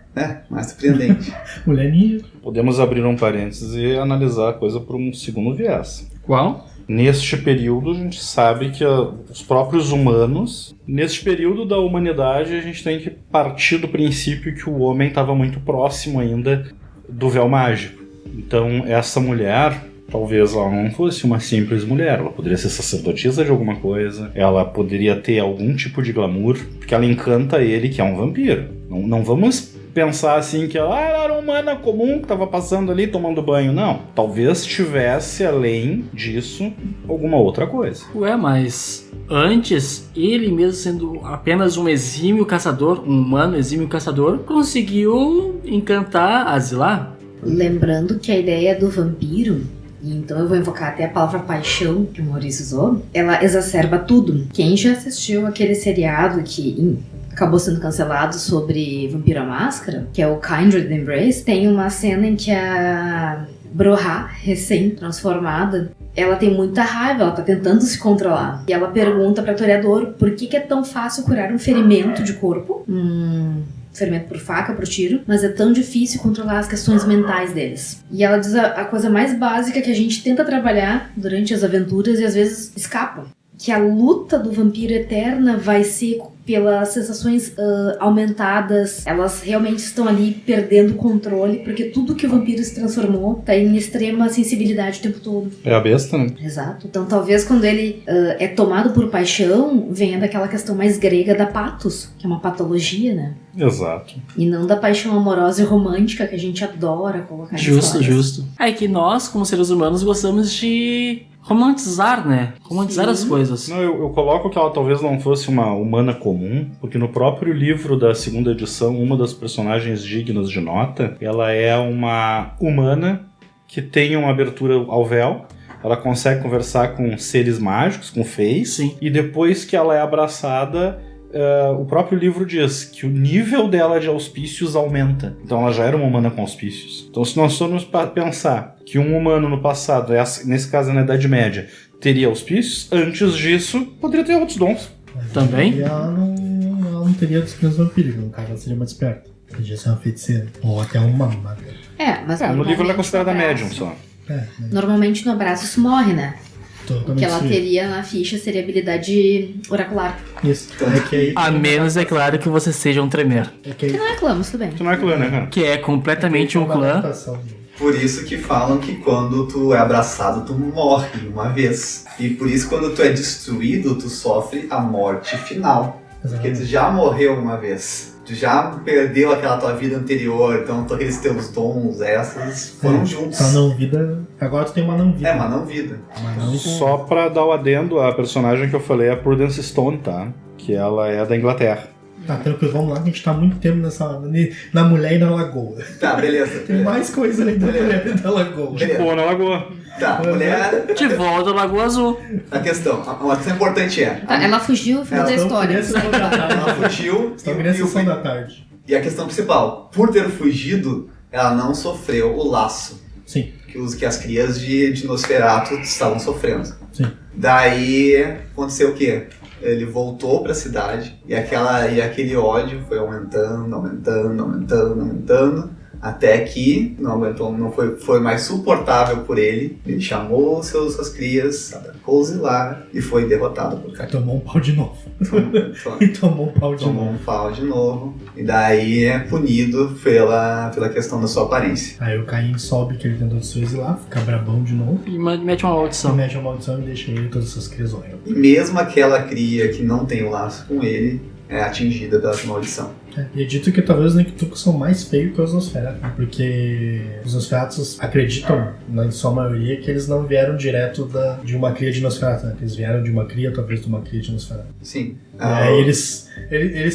Mais surpreendente. Mulher ninja. Podemos abrir um parênteses e analisar a coisa por um segundo viés. Qual? Neste período, a gente sabe que os próprios humanos... Neste período da humanidade, a gente tem que partir do princípio que o homem estava muito próximo ainda do véu mágico. Então, essa mulher, talvez ela não fosse uma simples mulher. Ela poderia ser sacerdotisa de alguma coisa. Ela poderia ter algum tipo de glamour, porque ela encanta ele, que é um vampiro. Não vamos pensar assim que ela era uma humana comum que estava passando ali tomando banho. Não. Talvez tivesse, além disso, alguma outra coisa. Ué, mas antes, ele mesmo sendo apenas um exímio caçador, um humano exímio caçador, conseguiu encantar a Zilar. Lembrando que a ideia do vampiro, e então eu vou invocar até a palavra paixão que o Maurício usou, ela exacerba tudo. Quem já assistiu aquele seriado que acabou sendo cancelado sobre Vampiro à Máscara, que é o Kindred Embrace, tem uma cena em que a Broha, recém-transformada, ela tem muita raiva, ela tá tentando se controlar. E ela pergunta pra Toreador por que é tão fácil curar um ferimento de corpo, ferimento por faca, por tiro, mas é tão difícil controlar as questões mentais deles. E ela diz a coisa mais básica que a gente tenta trabalhar durante as aventuras e às vezes escapa. Que a luta do vampiro eterna vai ser pelas sensações aumentadas. Elas realmente estão ali perdendo o controle, porque tudo que o vampiro se transformou tá em extrema sensibilidade o tempo todo. É a besta, né? Exato. Então talvez quando ele é tomado por paixão, venha daquela questão mais grega da patos, que é uma patologia, né? Exato. E não da paixão amorosa e romântica que a gente adora colocar nas histórias. Justo. É que nós, como seres humanos, gostamos de romantizar, né? Romantizar as coisas. Não, eu coloco que ela talvez não fosse uma humana comum, porque no próprio livro da segunda edição, uma das personagens dignas de nota, ela é uma humana que tem uma abertura ao véu, ela consegue conversar com seres mágicos, com feis, Sim. E depois que ela é abraçada, o próprio livro diz que o nível dela de auspícios aumenta. Então ela já era uma humana com auspícios. Então se nós formos pensar que um humano no passado, nesse caso na Idade Média, teria auspícios, antes disso poderia ter outros dons. Também? E ela não teria disciplinas vampíricas, no caso ela seria mais esperta. Podia ser uma feiticeira. Ou até uma maga. Mas No livro ela é normalmente considerada no abraço- médium só. Normalmente no abraço isso morre, né? O Totalmente que ela destruída. teria na ficha seria habilidade oracular. Isso. É que aí, A menos, é claro, que você seja um tremer. é que aí Que não é clã, mas tudo bem. Tu não é clã, né, cara? Que é completamente um clã. adaptação. Por isso que falam que quando tu é abraçado, tu morre uma vez. E por isso quando tu é destruído, tu sofre a morte final. Porque tu já morreu uma vez. Tu já perdeu aquela tua vida anterior, então todos aqueles teus dons, essas, foram juntos. Tua não-vida... Agora tu tem uma não-vida. É, uma não-vida. Só pra dar o adendo, a personagem que eu falei é a Prudence Stone, tá? Que ela é da Inglaterra. Tá, tranquilo, vamos lá, que a gente tá há muito tempo na Mulher e na Lagoa. Tá, beleza. Tem mais coisa além da Mulher e da Lagoa. Beleza. Pô, na Lagoa. Tá, mulher... De volta ao Lagoa Azul. A questão importante é... Tá, ela fugiu no final da história. Ela fugiu Estão na sessão da tarde. E a questão principal, por ter fugido, ela não sofreu o laço. Sim. Que as crias de Nosferatu estavam sofrendo. Sim. Daí aconteceu o quê? Ele voltou pra cidade e aquele ódio foi aumentando, até que não aguentou, não foi mais suportável por ele. Ele chamou suas crias, atacou Zilar e foi derrotado por Caim. Tomou um pau de novo. E tomou um pau de Tomou novo. um pau de novo. E daí é punido pela questão da sua aparência. Aí o Caim sobe que ele tentou destruir lá, fica brabão de novo. E mete uma E maldição. mete a maldição e deixa ele e todas essas crias horríveis. E mesmo aquela cria que não tem o laço com ele é atingida pela maldição. E é dito que talvez os Niktuks são mais feios que os Nosferatu, né? Porque os Nosferatus acreditam, na sua maioria, que eles não vieram direto de uma cria de Nosferatu, né? Eles vieram de uma cria, talvez de uma cria de Nosferatu. Sim. E aí eles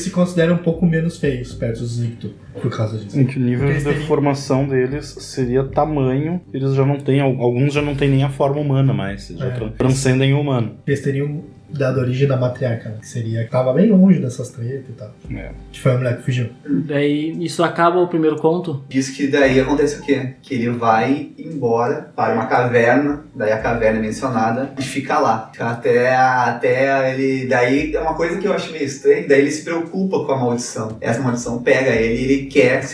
se consideram um pouco menos feios perto dos Niktuk, por causa disso. Em que o nível Porque de eles teriam- deformação deles seria tamanho, eles já não têm, alguns já não têm nem a forma humana mais, eles já transcendem o humano. Eles teriam dado origem da matriarca, né? Que seria que tava bem longe dessas tretas e tal. É. Que foi a mulher que fugiu. Daí isso acaba o primeiro conto. Diz que daí acontece o quê? Que ele vai embora para uma caverna, daí a caverna é mencionada, e fica lá. Até ele... Daí é uma coisa que eu acho meio estranha, daí ele se preocupa com a maldição. Essa maldição pega ele e ele quer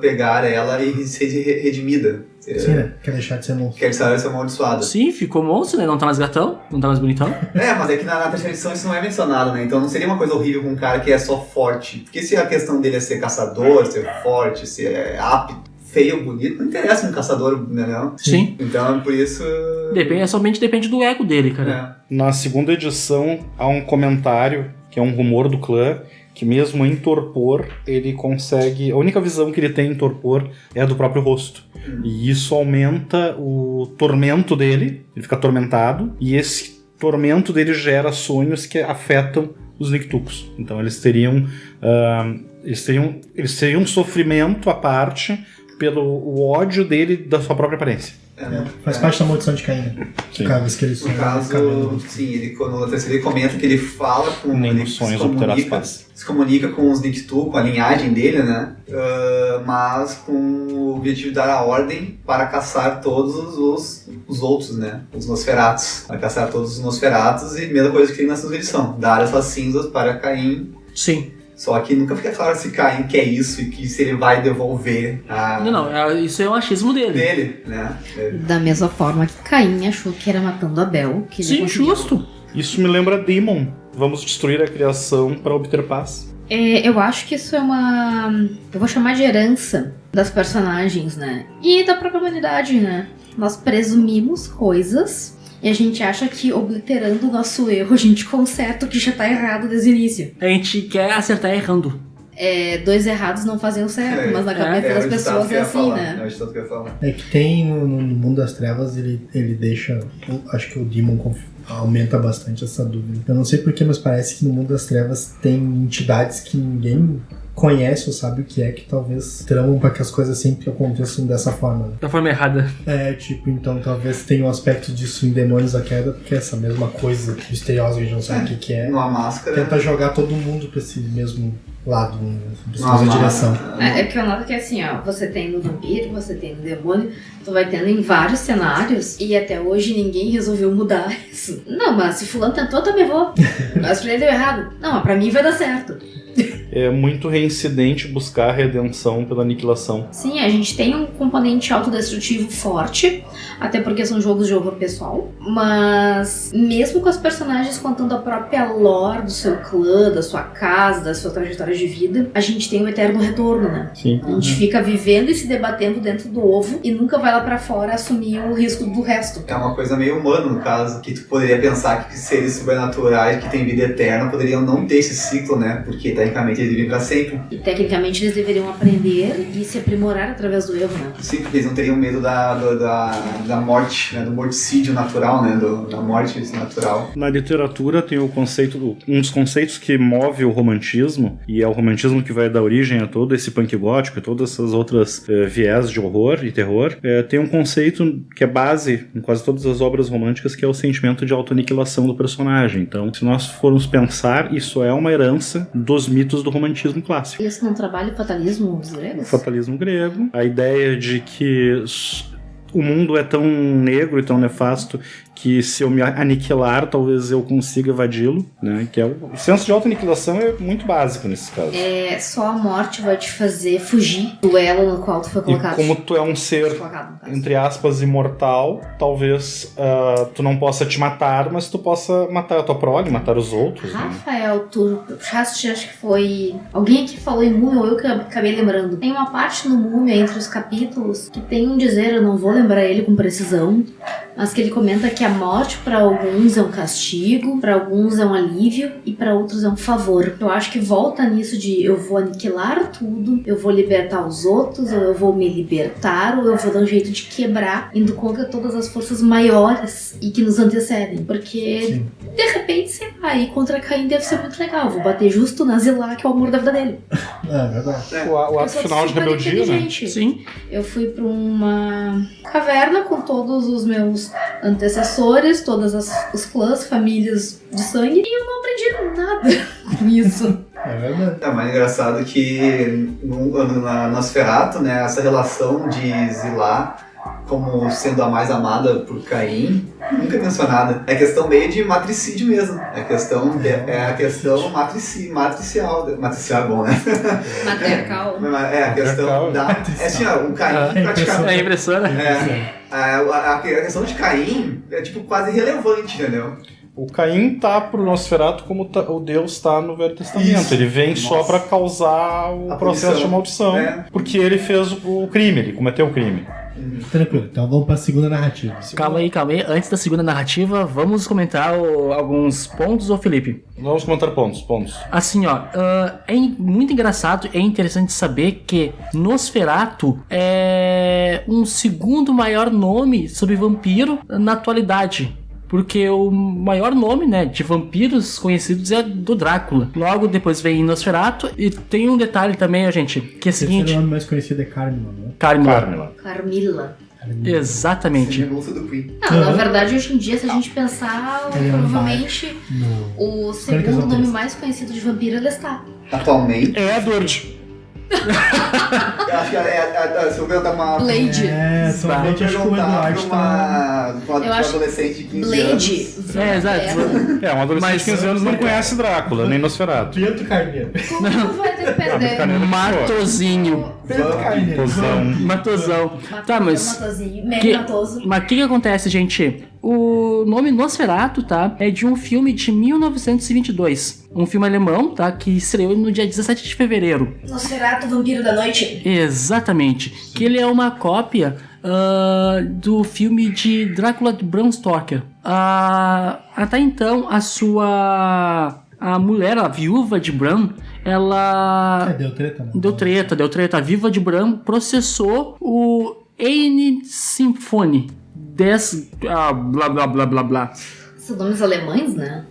pegar ela e ser redimida. Sim, né? Quer deixar de ser monstro. Quer deixar de ser amaldiçoada. Sim, ficou monstro, né? Não tá mais gatão, não tá mais bonitão. É, mas é que na terceira edição isso não é mencionado, né? Então não seria uma coisa horrível com um cara que é só forte. Porque se a questão dele é ser caçador, ser forte, ser apto, feio, bonito, não interessa um caçador, né? Não? Sim. Então, por isso... Somente depende do ego dele, cara. Na segunda edição, há um comentário, que é um rumor do clã, que mesmo em torpor, ele consegue... A única visão que ele tem em torpor é a do próprio rosto. E isso aumenta o tormento dele, ele fica atormentado, e esse tormento dele gera sonhos que afetam os Niktuks. Então eles teriam um sofrimento à parte pelo ódio dele da sua própria aparência. Faz parte da maldição de Caim, né? Sim. Cada vez que ele sonha, No caso, cabelo. sim, no terceiro ele comenta que ele fala com... Nem ele nos sonhos obterás paz. se comunica com os Niktu, com a linhagem dele, né? Mas com o objetivo de dar a ordem para caçar todos os outros, né? Os Nosferatus. Para caçar todos os Nosferatus e a mesma coisa que tem na segunda edição. Dar essas cinzas para Caim. Sim. Só que nunca fica claro se Caim quer isso e que se ele vai devolver a... Não, isso é um achismo dele. né? Da mesma forma que Caim achou que era matando Abel. Que ele Sim, conseguiu. justo. Isso me lembra Demon. Vamos destruir a criação para obter paz. Eu acho que isso é uma... Eu vou chamar de herança das personagens, né? E da própria humanidade, né? Nós presumimos coisas e a gente acha que, obliterando o nosso erro, a gente conserta o que já tá errado desde o início. A gente quer acertar errando. Dois errados não fazem o certo, mas na cabeça das pessoas é assim, né? É que tem no mundo das trevas, ele deixa... Acho que o Demon aumenta bastante essa dúvida. Eu não sei porquê, mas parece que no mundo das trevas tem entidades que ninguém conhece ou sabe o que é, que talvez tramam para que as coisas sempre aconteçam dessa forma. Né? Da forma errada. Então talvez tenha um aspecto disso em Demônios da Queda, porque essa mesma coisa misteriosa que a gente não sabe o que é, Numa máscara... tenta jogar todo mundo pra esse mesmo lado, pra essa direção. É porque eu noto que assim, ó, você tem no vampiro, você tem no demônio, tu vai tendo em vários cenários e até hoje ninguém resolveu mudar isso. Não, mas se fulano tentou, eu também vou. Mas pra ele deu errado. Não, mas pra mim vai dar certo. é muito reincidente buscar a redenção pela aniquilação. Sim, a gente tem um componente autodestrutivo forte, até porque são jogos de horror pessoal, mas mesmo com os personagens contando a própria lore do seu clã, da sua casa, da sua trajetória de vida, a gente tem o eterno retorno, né? Sim. A gente fica vivendo e se debatendo dentro do ovo e nunca vai lá pra fora assumir o risco do resto. É uma coisa meio humana, no caso, que tu poderia pensar que seres sobrenaturais que têm vida eterna poderiam não ter esse ciclo, né? Porque, tecnicamente, eles vivem pra sempre. E tecnicamente eles deveriam aprender e se aprimorar através do erro, né? Sim, porque eles não teriam medo da morte, né? Do morticídio natural, né? Da morte natural. Na literatura tem o conceito, um dos conceitos que move o romantismo, e é o romantismo que vai dar origem a todo esse punk gótico e todas essas outras viés de horror e terror. Tem um conceito que é base em quase todas as obras românticas, que é o sentimento de autoaniquilação do personagem. Então, se nós formos pensar, isso é uma herança dos mitos do romantismo clássico. Isso não trabalha o fatalismo dos gregos? O fatalismo grego, a ideia de que o mundo é tão negro e tão nefasto que se eu me aniquilar, talvez eu consiga evadi-lo, né? Que é o senso de autoaniquilação é muito básico nesses casos. Só a morte vai te fazer fugir do elo no qual tu foi colocado. E como tu é um ser, entre aspas, imortal, talvez tu não possa te matar, mas tu possa matar a tua prole, matar os outros. Rafael, né? Tu puxaste, acho que foi alguém que falou em Múmia, ou eu que acabei lembrando. Tem uma parte no Múmia, entre os capítulos, que tem um dizer, eu não vou lembrar ele com precisão, mas que ele comenta que a morte para alguns é um castigo, para alguns é um alívio e para outros é um favor. Eu acho que volta nisso de eu vou aniquilar tudo, eu vou libertar os outros, ou eu vou me libertar, ou eu vou dar um jeito de quebrar, indo contra todas as forças maiores e que nos antecedem. Porque, sim, de repente, sei lá, ir contra Caim deve ser muito legal. Vou bater justo na Zilá, que é o amor da vida dele. É verdade. O ato final de rebeldia, né? Sim. Eu fui pra uma caverna com todos os meus antecessores, todas os clãs, famílias de sangue, e eu não aprendi nada com isso. É verdade. É mais engraçado que na Nosferatu, né, essa relação de Zilá como sendo a mais amada por Caim, nunca é mencionada. É questão meio de matricídio mesmo. É a questão matricial. Matricial é bom, né? Matriarcal. É a questão da... É assim, ó, o Caim praticamente... É impressora? A questão de Caim é tipo quase irrelevante, entendeu? O Caim tá pro Nosferatu como o Deus tá no Velho Testamento. Isso. Ele vem só pra causar o processo de maldição. Porque ele fez o crime, ele cometeu o crime. Tranquilo, então vamos pra segunda narrativa. Calma aí. Antes da segunda narrativa, vamos comentar alguns pontos, ô Felipe? Vamos comentar pontos. Assim, ó, é muito engraçado, é interessante saber que Nosferatu é um segundo maior nome sobre vampiro na atualidade. Porque o maior nome, né, de vampiros conhecidos é do Drácula. Logo depois vem Nosferatu. E tem um detalhe também, gente, que é o seguinte... O nome mais conhecido é Carmilla, né? Carmilla. Exatamente. Não, na verdade, hoje em dia, se a gente pensar, provavelmente o segundo nome mais conhecido de vampiro é Lestat. Atualmente. É Edward. Eu acho que se eu perguntar uma... Blade. Atualmente acho que o Eduardo tá... Um adolescente de 15 anos. Exato. Um adolescente de 15 anos não conhece Drácula, nem Nosferatu. Pietro Carneiro. Como vai depender? Matozinho. Pedro Carneiro. Matosão. Tá, mas... Matoso. Mas o que acontece, gente? O nome Nosferatu, tá? É de um filme de 1922. Um filme alemão, tá? Que estreou no dia 17 de fevereiro. Nosferatu, Vampiro da Noite. Exatamente. Que ele é uma cópia do filme de Drácula de Bram Stoker. Até então, a mulher, a viúva de Bram, ela... Deu treta, né? Deu treta. A viúva de Bram processou o Eine Symphony. Blá, blá, blá, blá, blá. São nomes alemães, né?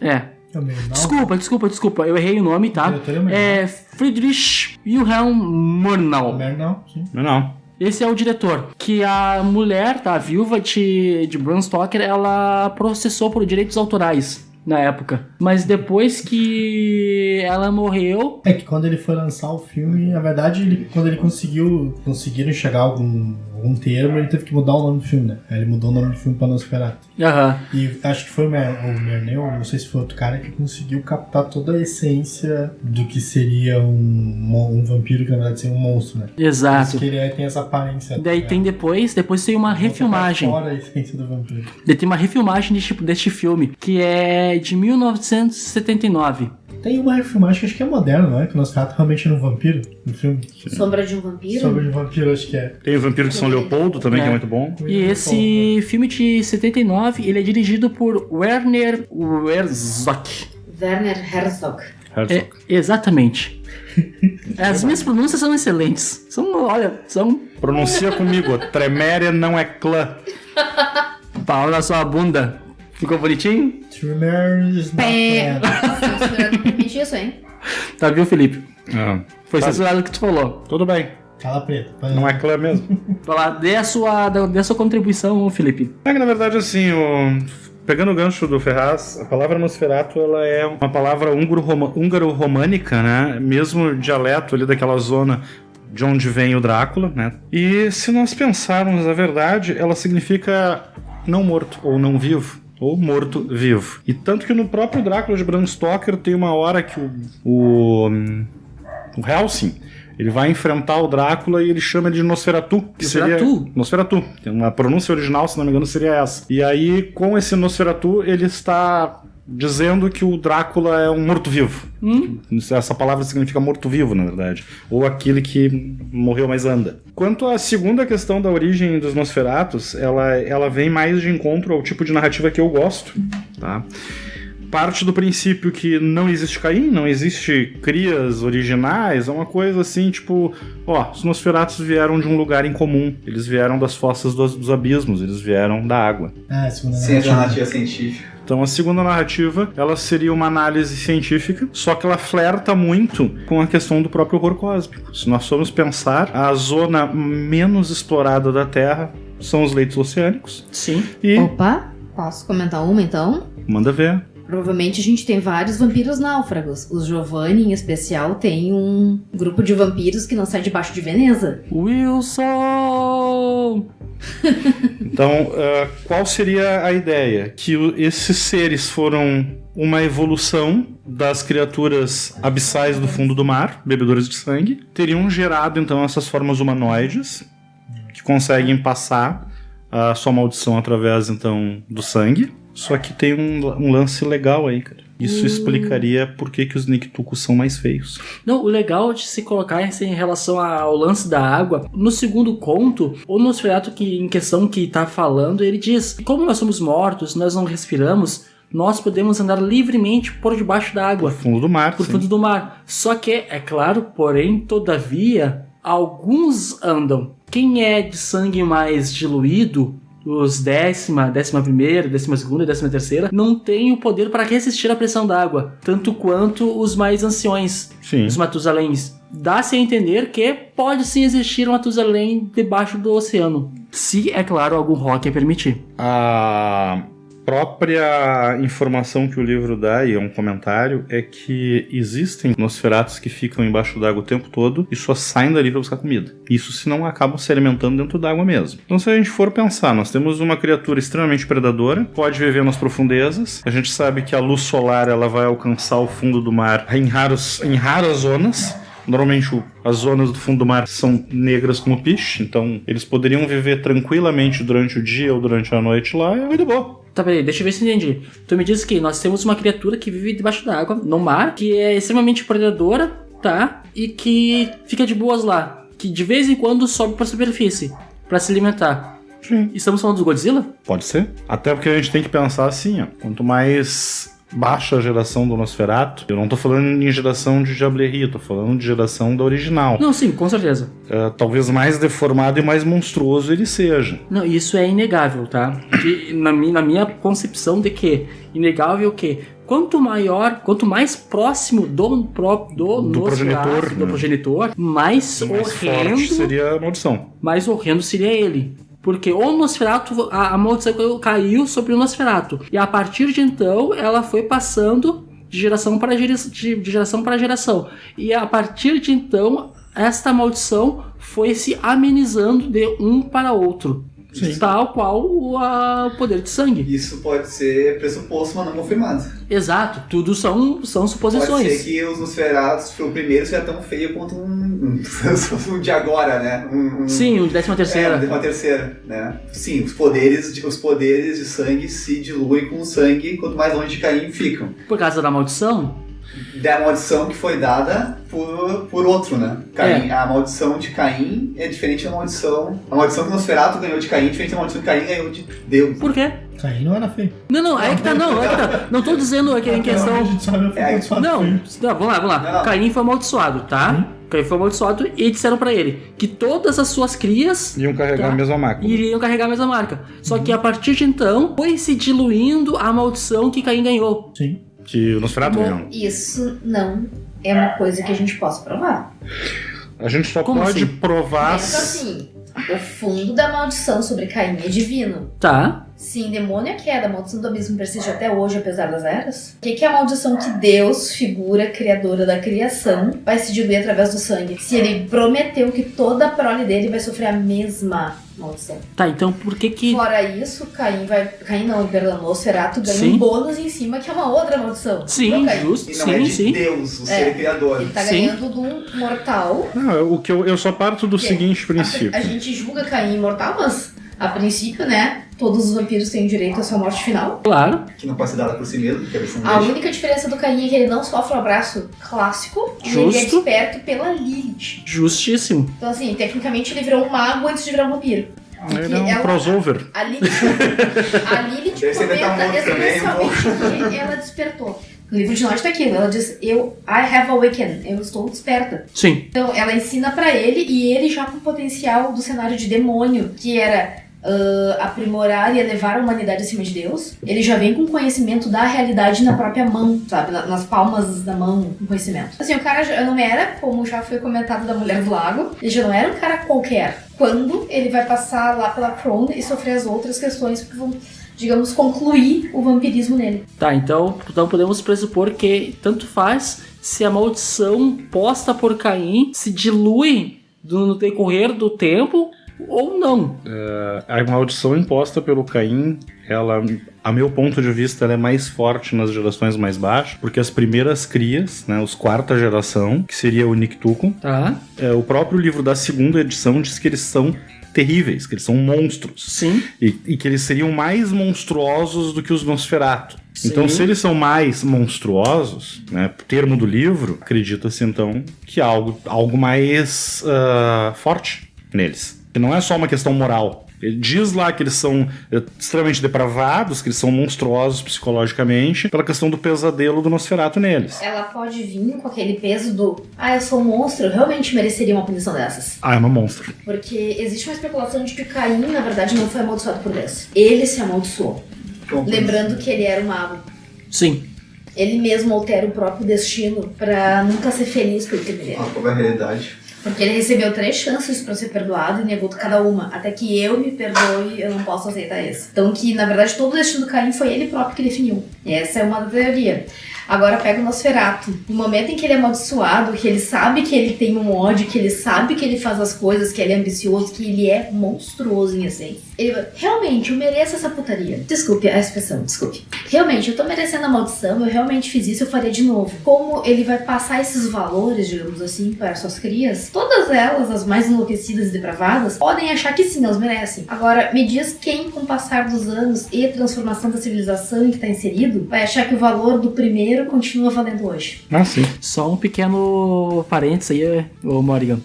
Desculpa. Eu errei o nome, tá? É Friedrich Wilhelm Murnau. Não. Esse é o diretor. Que a mulher, tá? A viúva de Bram Stoker, ela processou por direitos autorais na época. Mas depois que ela morreu... É que quando ele foi lançar o filme, na verdade, quando ele conseguiram chegar a algum algum termo, ele teve que mudar o nome do filme, né? Aí ele mudou o nome do filme pra Nosferatu. Aham. E acho que foi o Murnau, não sei se foi outro cara, que conseguiu captar toda a essência do que seria um vampiro, que na verdade seria um monstro, né? Exato. Que ele tem essa aparência. Daí tem depois tem uma refilmagem. Fora a essência do vampiro. Daí tem uma refilmagem deste filme, que é de 1979. Tem uma refilmagem que acho que é moderna, não é? Que o Nosferatu realmente era um vampiro no filme. Sombra de um vampiro? Sombra de um vampiro, acho que é. Tem o Vampiro de São Leopoldo também, que é muito bom. E esse filme de 79, ele é dirigido por Werner Herzog. Werner Herzog. É, exatamente. As minhas pronúncias são excelentes. São Pronuncia comigo, Tremere não é clã. pau na sua bunda. Ficou bonitinho? Tremors na Isso, hein? Tá, viu, Felipe? Foi Tá. censurado o que tu falou. Tudo bem, Cala preta. não é clã mesmo. Vai lá, dê a sua contribuição, Felipe. É que na verdade assim, pegando o gancho do Ferraz, a palavra Nosferatu ela é uma palavra húngaro-românica, né? Mesmo dialeto ali daquela zona de onde vem o Drácula, né? E se nós pensarmos a verdade, ela significa não morto ou não vivo. Ou morto-vivo. E tanto que no próprio Drácula de Bram Stoker tem uma hora que o Helsing, ele vai enfrentar o Drácula e ele chama ele de Nosferatu. Que seria Nosferatu. A pronúncia original, se não me engano, seria essa. E aí, com esse Nosferatu, ele está dizendo que o Drácula é um morto-vivo. Essa palavra significa morto-vivo, na verdade. Ou aquele que morreu, mas anda. Quanto à segunda questão da origem dos Nosferatus, ela vem mais de encontro ao tipo de narrativa que eu gosto, tá? Parte do princípio que não existe Caim, não existe crias originais, é uma coisa assim, tipo, os Nosferatus vieram de um lugar em comum, eles vieram das fossas dos abismos, eles vieram da água. Segunda Sem a narrativa científica. Então a segunda narrativa, ela seria uma análise científica, só que ela flerta muito com a questão do próprio horror cósmico. Se nós formos pensar, a zona menos explorada da Terra são os leitos oceânicos. Sim. E Opa, posso comentar uma então? manda ver. Provavelmente a gente tem vários vampiros náufragos. Os Giovanni, em especial, tem um grupo de vampiros que não sai debaixo de Veneza. Wilson! Então, qual seria a ideia? Que esses seres foram uma evolução das criaturas abissais do fundo do mar, bebedoras de sangue, teriam gerado, então, essas formas humanoides que conseguem passar a sua maldição através, então, do sangue. Só que tem um lance legal aí, cara. Isso explicaria por que os Nictucos são mais feios. Não, o legal de se colocar em relação ao lance da água, no segundo conto, o Nosferatu em questão que tá falando, ele diz que como nós somos mortos, nós não respiramos, nós podemos andar livremente por debaixo da água. Por fundo do mar, Por sim. fundo do mar. Só que, é claro, porém, todavia, alguns andam. Quem é de sangue mais diluído, os 10ª, 11ª, 12ª e 13ª, não tem o poder para resistir à pressão da água, tanto quanto os mais anciões, Sim. os Matusaléns. Dá-se a entender que pode sim existir um Matusalém debaixo do oceano, se, é claro, algum rock permitir. A própria informação que o livro dá, e é um comentário, é que existem Nosferatus que ficam embaixo d'água o tempo todo e só saem dali para buscar comida. Isso se não acabam se alimentando dentro d'água mesmo. Então, se a gente for pensar, nós temos uma criatura extremamente predadora, pode viver nas profundezas. A gente sabe que a luz solar ela vai alcançar o fundo do mar em raras zonas. Normalmente as zonas do fundo do mar são negras como piche, então eles poderiam viver tranquilamente durante o dia ou durante a noite lá e é de boa. Tá, peraí, deixa eu ver se eu entendi. Tu me diz que nós temos uma criatura que vive debaixo da água, no mar, que é extremamente predadora, tá? E que fica de boas lá. Que de vez em quando sobe pra superfície pra se alimentar. Sim. Estamos falando do Godzilla? Pode ser. Até porque a gente tem que pensar assim, quanto mais baixa a geração do Nosferatu, eu não tô falando em geração de Diablerie, eu tô falando de geração da original. Não, sim, com certeza. Talvez mais deformado e mais monstruoso ele seja. Não, isso é inegável, tá? Na minha concepção de que inegável que quanto mais próximo do progenitor, do progenitor, mais forte horrendo seria a maldição. Mais horrendo seria ele. Porque o Nosferatu, a maldição caiu sobre o Nosferatu. E a partir de então, ela foi passando de geração para geração. E a partir de então, esta maldição foi se amenizando de um para outro. Sim. Tal qual o poder de sangue. Isso pode ser pressuposto, mas não confirmado. Exato, tudo são Pode suposições. ser que os Nosferatus, o primeiro, seja tão feio quanto um de agora, né? Sim, o de 13ª. Uma terceira, né? Sim, os poderes de sangue se diluem com o sangue quanto mais longe de Caim ficam. Por causa da maldição? Da maldição que foi dada por outro, né? Caim, A maldição de Caim é diferente da maldição... A maldição que o Nosferatu ganhou de Caim é diferente da maldição que Caim ganhou de Deus. Por quê? Caim não era feio. Não, é que tá, não, é que tá. Não tô dizendo aqui em A questão... gente sabe foi amaldiçoado Não, feio. vamos lá. Não. Caim foi amaldiçoado, tá? Caim foi amaldiçoado e disseram pra ele que todas as suas crias Iam carregar Tá. a mesma máquina. iriam carregar a mesma marca. Só que a partir de então, foi se diluindo a maldição que Caim ganhou. Sim. Que o Nosferatu Bom, ganhou. Isso não é uma coisa que a gente possa provar. A gente só Como pode assim? provar... Pensa assim, o fundo da maldição sobre Caim é divino. Tá. Se em demônio é queda, a maldição do abismo persiste até hoje, apesar das eras, o que é a maldição que Deus, figura criadora da criação, vai se diluir através do sangue? Se ele prometeu que toda a prole dele vai sofrer a mesma maldição. Tá, então por que Fora isso, Caim não, perdão, Nosferatu ganha Sim. um bônus em cima que é uma outra maldição. Sim, Não, Caim. justo, E não é de sim. Deus, o ser criador. Ele tá Sim. ganhando de um mortal. Não, o que eu só parto do Que seguinte princípio. A gente julga Caim imortal, mas a princípio, né, todos os vampiros têm direito à sua morte final. Claro, Que não pode ser dada por si mesmo, porque eles são A única diferença do Caim é que ele não sofre o abraço clássico e ele é Justo. desperto pela Lilith. justíssimo. Então, assim, tecnicamente ele virou um mago antes de virar um vampiro. Ele é um ela- crossover. A Lilith Deve ser comenta metamorfo também, especialmente que ela despertou. No livro de Nós tá aquilo, ela diz, I have awakened, eu estou desperta. Sim. Então, ela ensina pra ele, e ele já com o potencial do cenário de demônio, que era aprimorar e elevar a humanidade acima de Deus, ele já vem com conhecimento da realidade na própria mão, sabe? Nas palmas da mão, com conhecimento. Assim, o cara já não era, como já foi comentado da Mulher do Lago, ele já não era um cara qualquer. Quando ele vai passar lá pela Crone e sofrer as outras questões que vão, digamos, concluir o vampirismo nele. Tá, então podemos pressupor que tanto faz se a maldição posta por Caim se dilui no decorrer do tempo ou não. A maldição imposta pelo Caim, ela, a meu ponto de vista, ela é mais forte nas gerações mais baixas, porque as primeiras crias, né, os quarta geração, que seria o Nictuco, Tá? o próprio livro da segunda edição diz que eles são terríveis, que eles são monstros. Sim. E que eles seriam mais monstruosos do que os Nosferatu. Sim. Então, se eles são mais monstruosos, né, termo do livro, acredita-se então que há algo mais forte neles. Que não é só uma questão moral. Ele diz lá que eles são extremamente depravados, que eles são monstruosos psicologicamente, pela questão do pesadelo do Nosferatu neles. Ela pode vir com aquele peso do eu sou um monstro, eu realmente mereceria uma punição dessas. Ah, é uma monstro. Porque existe uma especulação de que Caim, na verdade, não foi amaldiçoado por Deus. Ele se amaldiçoou. Lembrando que ele era um mago. Sim. Ele mesmo altera o próprio destino pra nunca ser feliz pelo que ele é. Qual é a realidade? Porque ele recebeu 3 chances pra ser perdoado e negou cada uma. Até que eu me perdoe, eu não posso aceitar isso. Então que, na verdade, todo o destino do Caim foi ele próprio que definiu. E essa é uma teoria. Agora pega o Nosferatu. No momento em que ele é amaldiçoado, que ele sabe que ele tem um ódio, que ele sabe que ele faz as coisas, que ele é ambicioso, que ele é monstruoso em essência. Ele realmente, eu mereço essa putaria. Desculpe a expressão, desculpe. Realmente, eu tô merecendo a maldição, eu realmente fiz isso, eu faria de novo. Como ele vai passar esses valores, digamos assim, para suas crias, todas elas, as mais enlouquecidas e depravadas, podem achar que sim, elas merecem. Agora, me diz quem, com o passar dos anos e a transformação da civilização em que está inserido, vai achar que o valor do primeiro continua valendo hoje. Ah, sim. Só um pequeno parênteses aí, ô Morrigan.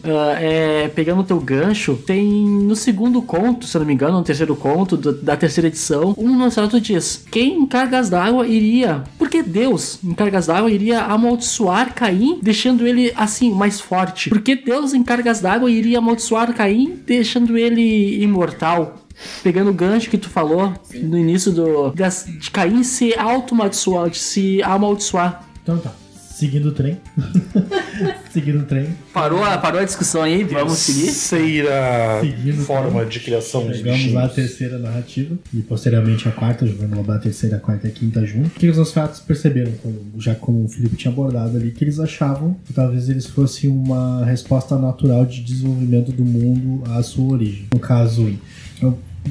Pegando o teu gancho, tem no segundo conto, se eu não me engano, no terceiro conto da terceira edição, um Nosferatu diz: quem em cargas d'água iria... Porque Deus, em cargas d'água, iria amaldiçoar Caim, deixando ele, assim, mais forte. Porque Deus, em cargas d'água, iria amaldiçoar Caim, deixando ele imortal. Pegando o gancho que tu falou no início de Caim se auto-amaldiçoar, de se amaldiçoar. Então tá. Seguindo o trem. Seguindo o trem. Parou a discussão aí, vamos seguir? Terceira Seguindo, forma de criação dos Chegamos lá à bichinhos. terceira narrativa e posteriormente a quarta, vamos englobar a terceira, a quarta e a quinta junto. O que os Nosferatus perceberam, já como o Felipe tinha abordado ali, que eles achavam que talvez eles fossem uma resposta natural de desenvolvimento do mundo à sua origem. No caso,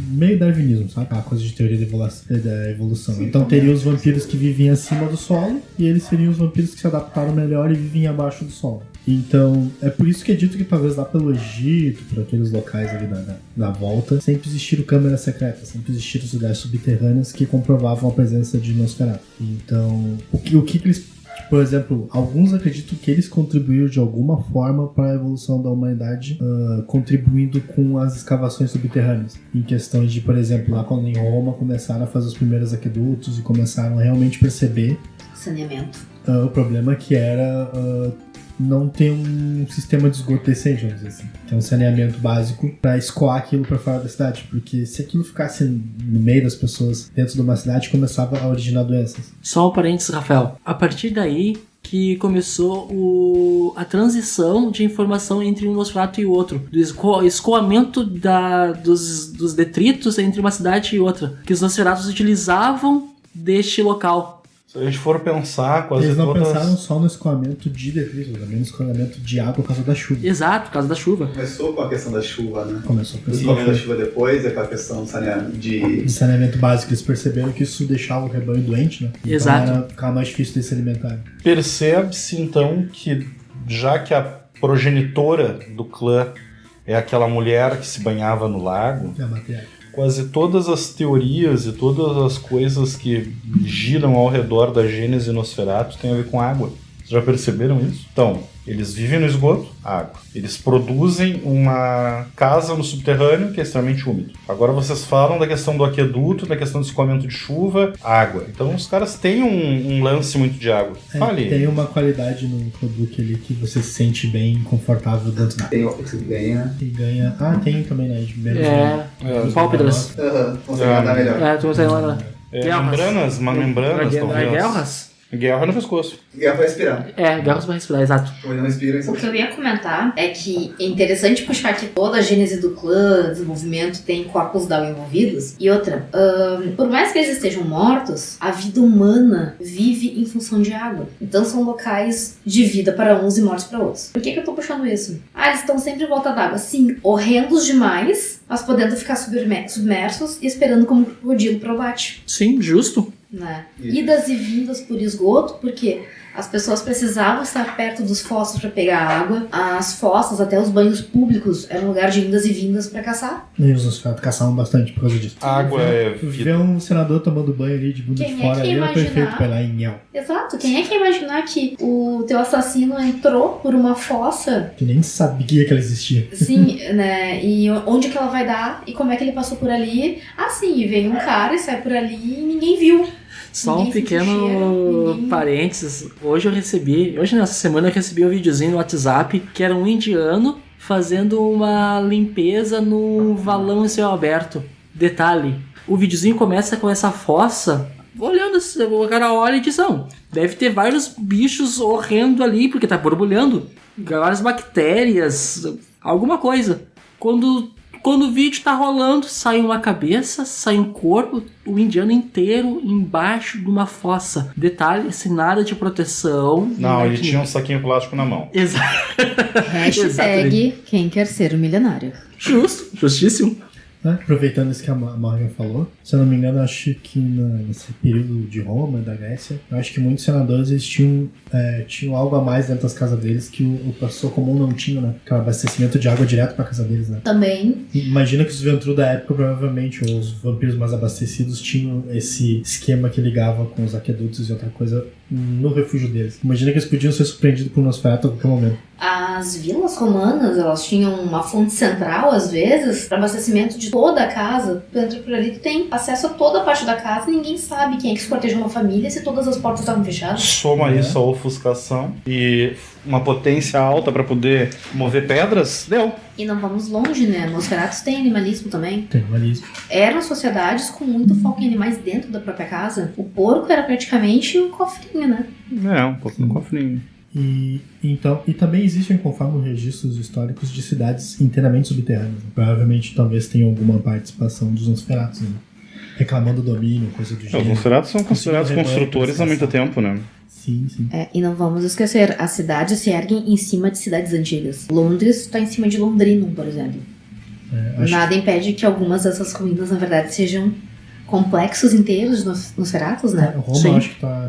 meio darwinismo, sabe? Aquela coisa de teoria da evolução. Então teria os vampiros que vivem acima do solo e eles seriam os vampiros que se adaptaram melhor e vivem abaixo do solo. Então, é por isso que é dito que talvez lá pelo Egito, por aqueles locais ali da volta, sempre existiram câmeras secretas, sempre existiram cidades subterrâneas que comprovavam a presença de Nosferatu. Então, o que eles... Por exemplo, alguns acreditam que eles contribuíram de alguma forma para a evolução da humanidade, contribuindo com as escavações subterrâneas. Em questões de, por exemplo, lá quando em Roma começaram a fazer os primeiros aquedutos e começaram a realmente perceber Saneamento. o problema que era não ter um sistema de esgoto decente, vamos dizer assim. Ter um saneamento básico para escoar aquilo para fora da cidade. Porque se aquilo ficasse no meio das pessoas dentro de uma cidade, começava a originar doenças. Só um parênteses, Rafael. A partir daí que começou a transição de informação entre um Nosferatu e o outro. Do escoamento dos detritos entre uma cidade e outra. Que os Nosferatus utilizavam deste local. Se a gente for pensar, quase Eles não todas... pensaram só no escoamento de detritos, também no escoamento de água por causa da chuva. Exato, por causa da chuva. Começou com a questão da chuva, né? Começou a O escoamento da chuva depois, é com a questão de saneamento básico. Eles perceberam que isso deixava o rebanho doente, né? Então Exato. ficava mais difícil de se alimentar. Percebe-se, então, que já que a progenitora do clã é aquela mulher que se banhava no lago, É a matéria. quase todas as teorias e todas as coisas que giram ao redor da Gênese Nosferatu têm a ver com água. Vocês já perceberam isso? Então, eles vivem no esgoto, água. Eles produzem uma casa no subterrâneo que é extremamente úmido. Agora vocês falam da questão do aqueduto, da questão do escoamento de chuva, água. Então os caras têm um lance muito de água. Fale. Tem uma qualidade no Clobook ali que você se sente bem confortável dentro da... Tem o que ganha. E ganha... tem também, né? De menos Pálpebras. Consegue andar melhor. Tu consegue lá. Membranas, talvez. Guerras? Guerra no pescoço. Guerra pra respirar. Guerras pra respirar, exato. Como ele não respira, O que eu ia comentar é que é interessante puxar que toda a gênese do clã, desenvolvimento, tem corpos Down envolvidos. E outra, por mais que eles estejam mortos, a vida humana vive em função de água. Então são locais de vida para uns e mortes para outros. Por que eu tô puxando isso? Eles estão sempre em volta d'água. Sim, horrendos demais, mas podendo ficar submersos e esperando como crocodilo pro abate. Sim, justo. Né? Isso. Idas e vindas por esgoto, porque as pessoas precisavam estar perto dos fossos para pegar água. As fossas, até os banhos públicos, eram lugar de indas e vindas para caçar. E os Nosferatu caçavam bastante por causa disso. Água é vida. Ver um senador tomando banho ali de bunda Quem de é fora que ali era imaginar? perfeito pra ir lá em Nhão. Exato. Quem é que ia imaginar que o teu assassino entrou por uma fossa, Que nem sabia que ela existia. sim, né? E onde que ela vai dar? E como é que ele passou por ali? Sim, e veio um cara e sai por ali e ninguém viu. Só um Ninguém sentiu pequeno cheiro, ninguém- parênteses. Hoje nessa semana eu recebi um videozinho no WhatsApp que era um indiano fazendo uma limpeza no valão em céu aberto. Detalhe, o videozinho começa com essa fossa. Olhando, o cara olha e diz, não, deve ter vários bichos horrendo ali, porque tá borbulhando. Várias bactérias, alguma coisa. Quando o vídeo tá rolando, sai uma cabeça, sai um corpo, o indiano inteiro embaixo de uma fossa. Detalhe, sem nada de proteção. Não, ele que- tinha um saquinho plástico na mão. Exato. Hashtag quem quer ser o milionário. Justo, justíssimo. Né? Aproveitando isso que a Morgan falou, se eu não me engano, acho que nesse período de Roma, da Grécia, eu acho que muitos senadores eles tinham algo a mais dentro das casas deles que o pessoa comum não tinha, né? Que é o abastecimento de água direto pra casa deles, né? Também. Imagina que os Ventru da época, provavelmente, ou os vampiros mais abastecidos, tinham esse esquema que ligava com os aquedutos e outra coisa no refúgio deles. Imagina que eles podiam ser surpreendidos por Nosferatu a qualquer momento. As vilas romanas, elas tinham uma fonte central, às vezes, para abastecimento de toda a casa. Tu entra por ali, tu tem acesso a toda a parte da casa e ninguém sabe quem é que esquarteja uma família se todas as portas estavam fechadas. Soma isso à ofuscação e uma potência alta pra poder mover pedras, deu. E não vamos longe, né? Nosferatus tem animalismo também. Tem animalismo. Eram sociedades com muito foco em animais dentro da própria casa. O porco era praticamente um cofrinho, né? Um pouco no cofrinho. E também existem, conforme registros históricos, de cidades inteiramente subterrâneas. Né? Provavelmente, talvez tenha alguma participação dos Nosferatus, né? Reclamando do domínio, coisa do gênero. Os Nosferatus são considerados construtores há muito tempo, né? Sim. E não vamos esquecer, as cidades se erguem em cima de cidades antigas. Londres está em cima de Londrino, por exemplo. Nada impede que algumas dessas ruínas, na verdade, sejam complexos inteiros de Nosferatus, né? Roma, Sim. acho que tá...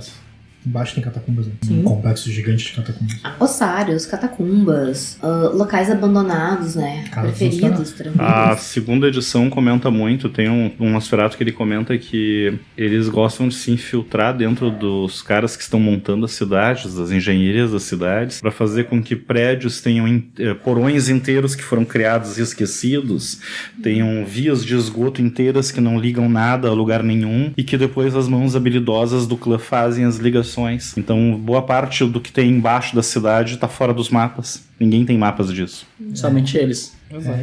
Embaixo tem catacumbas, né? Um complexo gigante de catacumbas. Ossários, catacumbas, locais abandonados, né? Casas Preferidos, tranquilos. A segunda edição comenta muito, tem um Nosferatu que ele comenta que eles gostam de se infiltrar dentro dos caras que estão montando as cidades, das engenharias das cidades, para fazer com que prédios tenham porões inteiros que foram criados e esquecidos, tenham vias de esgoto inteiras que não ligam nada a lugar nenhum, e que depois as mãos habilidosas do clã fazem as ligações. Então, boa parte do que tem embaixo da cidade está fora dos mapas. Ninguém tem mapas disso. Somente eles.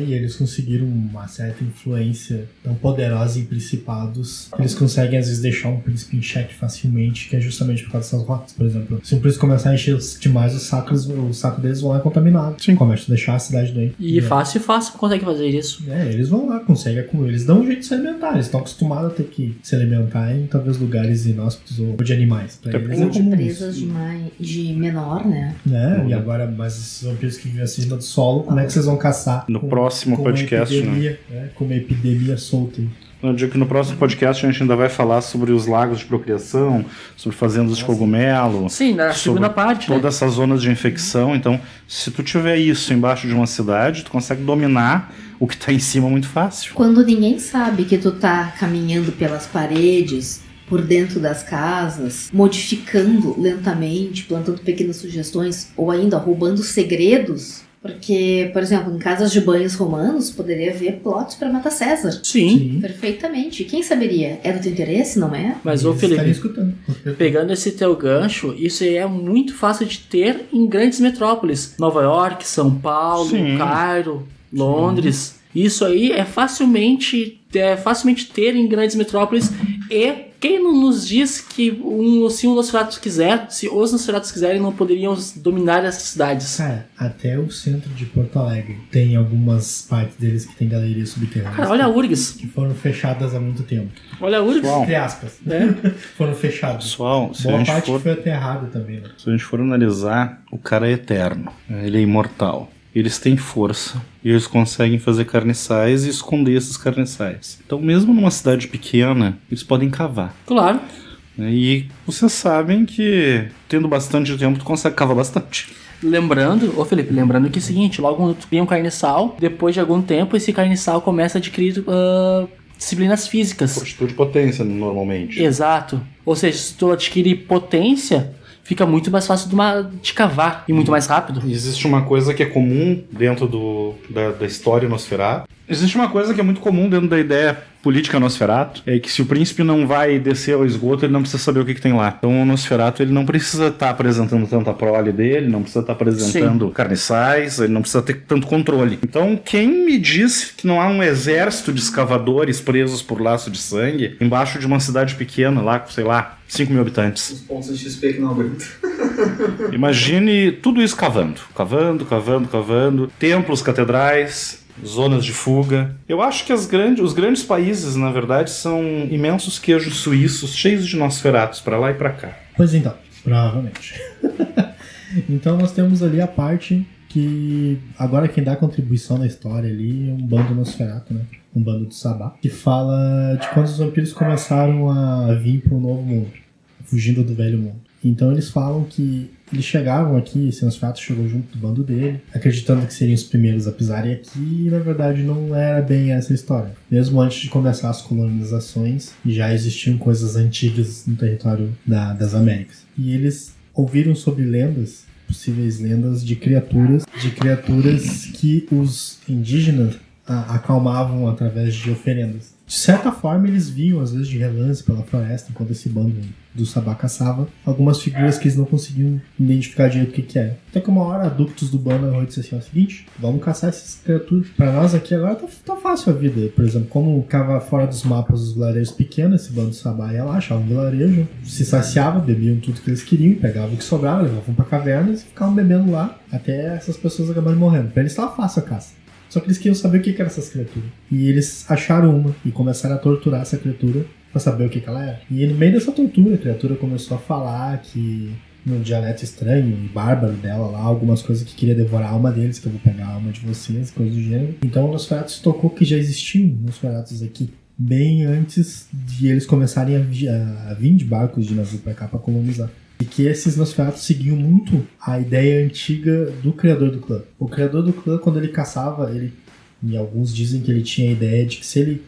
E eles conseguiram uma certa influência tão poderosa em principados que eles conseguem, às vezes, deixar um príncipe em xeque facilmente, que é justamente por causa dessas rotas. Por exemplo, se um príncipe começar a encher demais o saco deles vão lá contaminado. Sim. Começa a deixar a cidade doente. E fácil consegue fazer isso. Eles vão lá, conseguem comer. Eles dão um jeito de se alimentar. Eles estão acostumados a ter que se alimentar em talvez lugares inóspitos ou de animais. Pra eles é Ou de comum presas isso. de menor, né? E agora, mas os vampiros que vivem acima do solo, como é que vocês vão caçar? No próximo podcast, com uma epidemia solta. Eu digo que no próximo podcast a gente ainda vai falar sobre os lagos de procriação, sobre fazendas de cogumelo. Sim, na segunda parte, né? Todas essas zonas de infecção. Então, se tu tiver isso embaixo de uma cidade, tu consegue dominar o que tá em cima muito fácil. Quando ninguém sabe que tu tá caminhando pelas paredes, por dentro das casas, modificando lentamente, plantando pequenas sugestões, ou ainda roubando segredos. Porque, por exemplo, em casas de banhos romanos, poderia haver plots para matar César. Sim. Perfeitamente. Quem saberia? É do teu interesse, não é? Mas, ô Eles estarem Felipe, escutando. pegando esse teu gancho, isso aí é muito fácil de ter em grandes metrópoles. Nova York, São Paulo, Sim. Cairo, Londres. Isso aí é facilmente ter em grandes metrópoles. E quem não nos diz que se os Nosferatus quiserem, não poderiam dominar essas cidades? Cara, até o centro de Porto Alegre tem algumas partes deles que tem galerias subterrâneas. Cara, olha a URGS. Que foram fechadas há muito tempo. Olha a URGS. Uau. Entre aspas. Foram fechadas. Pessoal, se a Boa gente parte for... foi aterrada também, né? Se a gente for analisar, o cara é eterno, ele é imortal. Eles têm força e eles conseguem fazer carniçais e esconder esses carniçais. Então, mesmo numa cidade pequena, eles podem cavar. Claro. E vocês sabem que, tendo bastante tempo, tu consegue cavar bastante. Lembrando que é o seguinte, logo quando tu cria um carniçal, depois de algum tempo, esse carniçal começa a adquirir disciplinas físicas. Fortitude de potência, normalmente. Exato. Ou seja, se tu adquirir potência, fica muito mais fácil de cavar e muito mais rápido. Existe uma coisa que é comum dentro da história Nosferatu. Existe uma coisa que é muito comum dentro da ideia política Nosferatu, é que se o príncipe não vai descer ao esgoto, ele não precisa saber o que tem lá. Então o Nosferatu, ele não precisa estar apresentando tanto a prole dele, não precisa estar apresentando carniçais, ele não precisa ter tanto controle. Então quem me disse que não há um exército de escavadores presos por laço de sangue embaixo de uma cidade pequena lá, com, sei lá, 5 mil habitantes? Os pontos de XP que não aguentam. Imagine tudo isso cavando. Templos, catedrais, zonas de fuga. Eu acho que os grandes países, na verdade, são imensos queijos suíços cheios de Nosferatus pra lá e pra cá. Pois então, provavelmente. Então nós temos ali a parte que agora quem dá contribuição na história ali é um bando Nosferatu, né? Um bando do Sabá, que fala de quando os vampiros começaram a vir para um novo mundo, fugindo do velho mundo. Então eles falam que eles chegavam aqui, esse Nosferatu chegou junto do bando dele, acreditando que seriam os primeiros a pisarem aqui, e na verdade não era bem essa história. Mesmo antes de começar as colonizações, já existiam coisas antigas no território das Américas. E eles ouviram sobre possíveis lendas de criaturas que os indígenas acalmavam através de oferendas. De certa forma, eles viam, às vezes, de relance pela floresta, enquanto esse bando do Sabá caçava, algumas figuras que eles não conseguiam identificar direito o que era. Até que uma hora, adultos do bando disse assim, ó, seguinte, vamos caçar essas criaturas. Pra nós aqui agora tá fácil a vida. Por exemplo, como ficava fora dos mapas os vilarejos pequenos, esse bando do Sabá ia lá, achava um vilarejo, se saciava, bebiam tudo que eles queriam, pegavam o que sobrava, levavam pra cavernas e ficavam bebendo lá, até essas pessoas acabarem morrendo. Pra eles tava fácil a caça. Só que eles queriam saber o que eram essas criaturas. E eles acharam uma e começaram a torturar essa criatura pra saber o que ela era. E no meio dessa tortura, a criatura começou a falar que, num dialeto estranho e bárbaro dela lá, algumas coisas que queria devorar a alma deles, que eu vou pegar a alma de vocês, coisas do gênero. Então o Nosferatu tocou que já existiam Nosferatus aqui, bem antes de eles começarem a vir de barcos de navio pra cá pra colonizar. E que esses Nosferatus seguiam muito a ideia antiga do criador do clã. O criador do clã, quando ele caçava, e alguns dizem que ele tinha a ideia de que se ele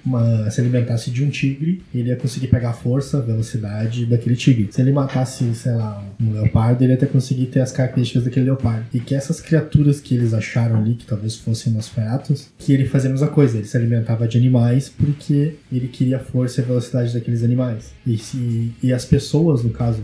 se alimentasse de um tigre, ele ia conseguir pegar a força, a velocidade daquele tigre. Se ele matasse, sei lá, um leopardo, ele ia até conseguir ter as características daquele leopardo. E que essas criaturas que eles acharam ali, que talvez fossem Nosferatus, que ele fazia a mesma coisa. Ele se alimentava de animais porque ele queria a força e a velocidade daqueles animais. E as pessoas, no caso,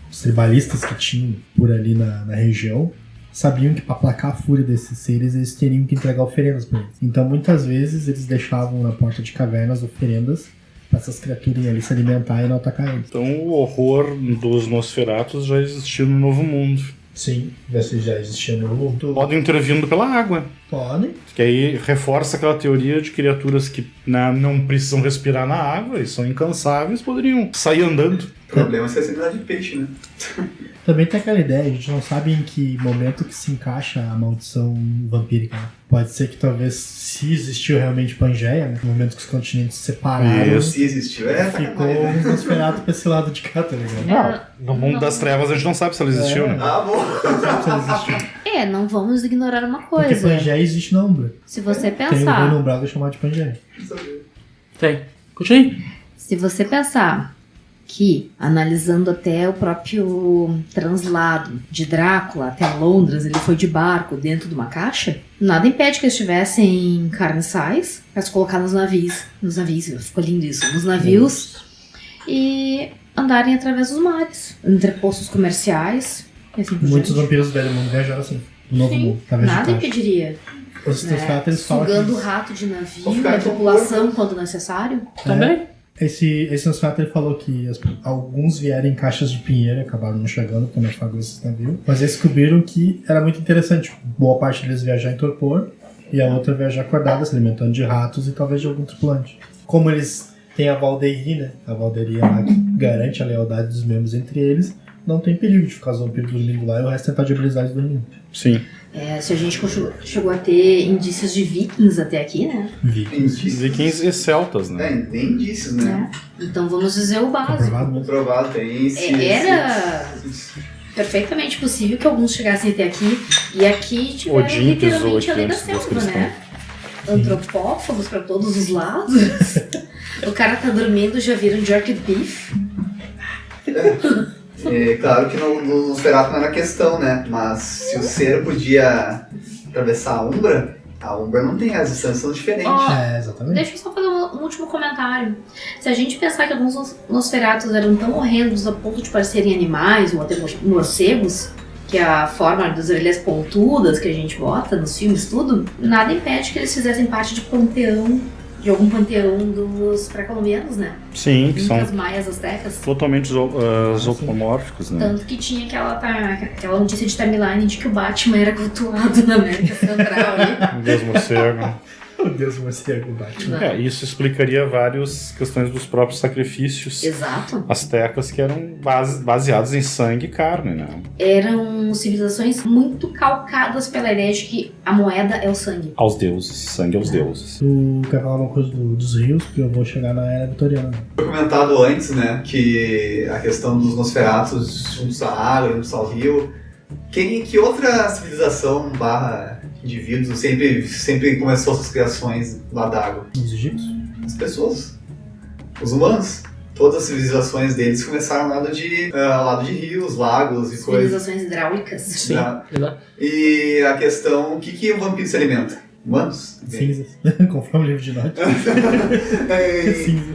os tribalistas que tinham por ali na região, sabiam que para aplacar a fúria desses seres, eles teriam que entregar oferendas para eles. Então, muitas vezes, eles deixavam na porta de cavernas oferendas para essas criaturas ali se alimentar e não atacar eles. Então, o horror dos Nosferatus já existiu no Novo Mundo. Sim, já existia no mundo. Podem intervindo pela água. Podem. Que aí reforça aquela teoria de criaturas que não precisam respirar na água e são incansáveis, poderiam sair andando. O problema é ser a sensibilidade de peixe, né? Também tem aquela ideia, a gente não sabe em que momento que se encaixa a maldição vampírica. Né? Pode ser que talvez, se existiu realmente Pangeia, né? No momento que os continentes se separaram, Se existiu, ficou um Nosferatu pra esse lado de cá, tá ligado? No mundo das trevas a gente não sabe se ela existiu, né? Ah, bom. Não sabe se ela existiu. Não vamos ignorar uma Porque coisa. Pangeia existe na Umbra. Se você Tem um reino pensar, umbrado chamado de Pangeia. Tem. Continue. se você pensar que, analisando até o próprio translado de Drácula até Londres, ele foi de barco dentro de uma caixa, nada impede que eles tivessem carniçais para se colocar nos navios, ficou lindo isso, nos navios, e andarem através dos mares, entre postos comerciais, e assim por Muitos diante. vampiros do Velho Mundo viajaram assim, no Novo Sim, Mundo, através de nada caixa. impediria. Os eles falam Sugando o que rato de Ou navio, ficar a com tripulação porco. quando necessário. Também. esse Nosferatu ele falou que alguns vieram em caixas de pinheiro, acabaram não chegando porque naufragou esses navios, mas eles descobriram que era muito interessante. Boa parte deles viajar em torpor e a outra viajar acordada, se alimentando de ratos e talvez de algum tripulante. Como eles têm a Valdeiri, né? A Valdeiri é lá que garante a lealdade dos membros entre eles, não tem perigo de ficar os vampiros dormindo lá e o resto tentar de habilidades dormindo. Sim. Se a gente chegou a ter indícios de vikings até aqui, né? Vikings e celtas, né? Nem indícios, né? Então vamos dizer o básico. Comprovado, né? Comprovado, tem Era perfeitamente possível que alguns chegassem até aqui e aqui tiveram Odin pisou literalmente aqui além da antes dos selva, né? Antropófagos pra todos os lados. O cara tá dormindo, já viram jerky beef. É, claro que no Nosferatu não era questão, né? Mas se o ser podia atravessar a Umbra não tem, as distâncias são diferentes. Ó, Exatamente. Deixa eu só fazer um último comentário. Se a gente pensar que alguns Nosferatus eram tão horrendos a ponto de parecerem animais ou até morcegos, que é a forma das orelhas pontudas que a gente bota nos filmes, tudo, nada impede que eles fizessem parte de algum panteão dos pré-colombianos, né? Sim, que são Incas, maias, aztecas. totalmente zoopomórficos, né? Tanto que tinha aquela notícia de timeline de que o Batman era cultuado na América Central ali. Deus morcego. Meu Deus, o morcego Batman. É, isso explicaria várias questões dos próprios sacrifícios Exato. astecas que eram baseados em sangue e carne, né? Eram civilizações muito calcadas pela ideia de que a moeda é o sangue. Aos deuses, sangue aos deuses. Tu quer falar uma coisa dos rios, porque eu vou chegar na era vitoriana. Foi comentado antes, né, que a questão dos Nosferatus juntos à água, juntos ao rio. Que outra civilização / indivíduos sempre começou suas criações lá d'água? Os egípcios? As pessoas, os humanos. Todas as civilizações deles começaram ao lado de rios, lagos e coisas. Civilizações hidráulicas. Sim. Tá. Exato. E a questão, o que o vampiro se alimenta? humanos. Cinzas. Conforme o livro de notas.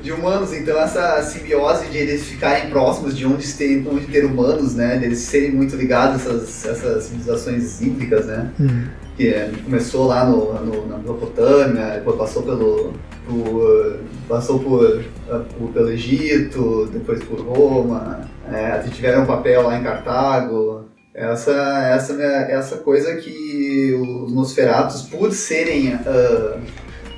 De humanos, então essa simbiose de eles ficarem próximos de onde ter humanos, né? De eles serem muito ligados a essas civilizações hídricas, né? Que começou lá na Mesopotâmia, depois passou pelo Egito, depois por Roma, até tiveram um papel lá em Cartago. Essa coisa que os Nosferatus, por serem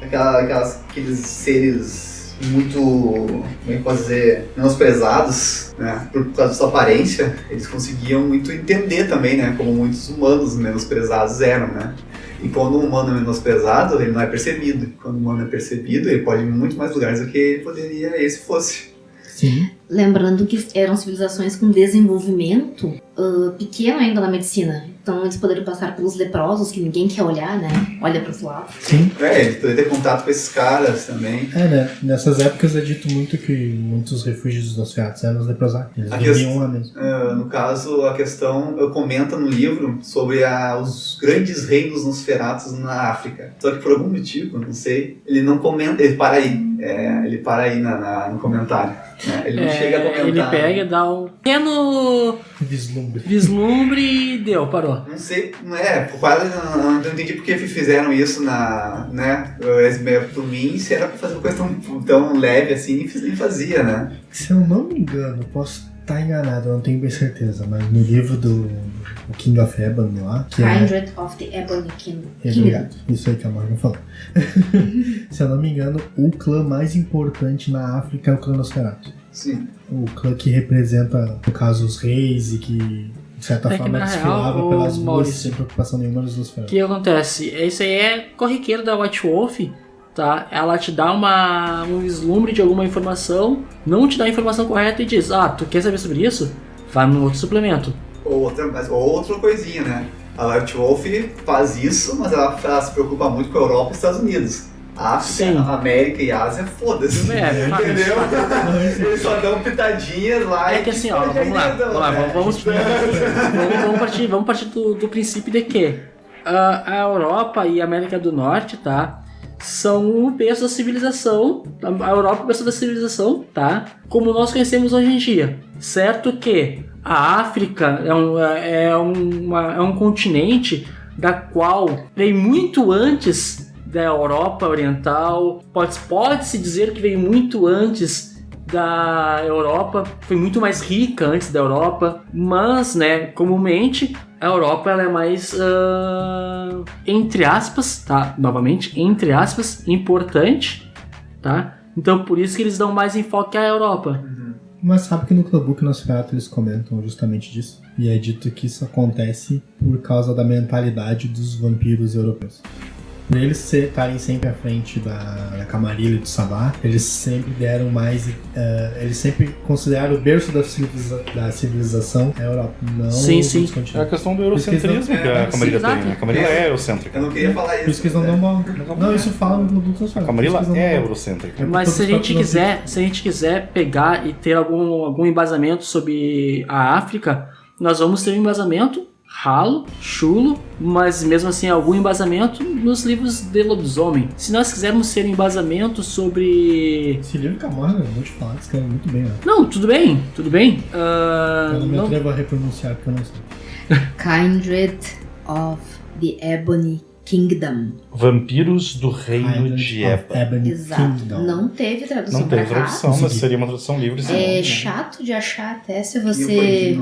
aqueles seres muito, como é que posso dizer, menosprezados, né, por causa da sua aparência, eles conseguiam muito entender também, né, como muitos humanos menosprezados eram, né. E quando um humano é menosprezado, ele não é percebido. Quando um humano é percebido, ele pode ir em muito mais lugares do que ele poderia se fosse. Sim. Lembrando que eram civilizações com desenvolvimento pequeno ainda na medicina. Então eles poderiam passar pelos leprosos, que ninguém quer olhar, né? Olha para os lados. Sim. Eles poderiam ter contato com esses caras também. Né? Nessas épocas é dito muito que muitos refúgios dos Nosferatus eram os leprosários. Eles viviam lá mesmo. No caso, a questão comenta no livro sobre os grandes reinos Nosferatus na África. Só que por algum motivo, não sei, ele não comenta, ele para aí. Ele para aí no comentário. Né? Ele não chega a comentar. Ele pega e dá um pequeno vislumbre e deu, parou. Não sei, quase não entendi porque fizeram isso né? Por mim, se era pra fazer uma coisa tão leve assim, nem fazia, né? Se eu não me engano, posso estar enganado, eu não tenho bem certeza, mas no livro do King of Ebony lá, que Kindred of the Ebony Kingdom. Obrigado, isso aí que a Morgan falou. Se eu não me engano, o clã mais importante na África é o clã Nosferatu. Sim. O clã que representa, no caso, os reis e que, de certa forma, desfilava pelas ruas sem preocupação nenhuma dos Nosferatu. O que acontece? Isso aí é corriqueiro da White Wolf, tá? Ela te dá um vislumbre de alguma informação, não te dá a informação correta e diz, tu quer saber sobre isso? Vai no outro suplemento. Outra coisinha, né? A White Wolf faz isso, mas ela se preocupa muito com a Europa e Estados Unidos. A África, a América e a Ásia, foda-se. Entendeu? Eles só dão pitadinhas lá. É que assim, vamos partir do princípio de que a Europa e a América do Norte, tá? São o berço da civilização. A Europa é o berço da civilização, tá? Como nós conhecemos hoje em dia. Certo que a África é um continente da qual veio muito antes da Europa Oriental. Pode-se dizer que veio muito antes da Europa, foi muito mais rica antes da Europa, mas, né, comumente a Europa ela é mais, entre aspas, tá? Novamente, entre aspas, importante, tá? Então por isso que eles dão mais enfoque à Europa. Mas sabe que no Clubbook Nosferatu eles comentam justamente disso. E é dito que isso acontece por causa da mentalidade dos vampiros europeus. Por eles estarem sempre à frente da Camarilla e do Sabá, eles sempre deram mais... eles sempre consideraram o berço da civilização a Europa, não sim. É a questão do eurocentrismo que a Camarilla tem. A Camarilla é eurocêntrica. Eu não queria falar isso. Por isso que eles não dão mal. Não, isso fala no Clubbook Nosferatu. A Camarilla é eurocêntrica. Mas se a gente quiser pegar e ter algum embasamento sobre a África, nós vamos ter um embasamento ralo, chulo, mas mesmo assim algum embasamento nos livros de lobisomem. Se nós quisermos ter um embasamento sobre... Esse livro Camorra, eu vou te falar, escreve muito bem. Ó. Não, tudo bem. Eu não me atrevo a repronunciar porque eu não sei. Kindred of the Ebony Kingdom. Vampiros do Reino de Ebony. Exato. Não teve tradução. Não teve tradução, mas seria uma tradução livre. É chato de achar até se você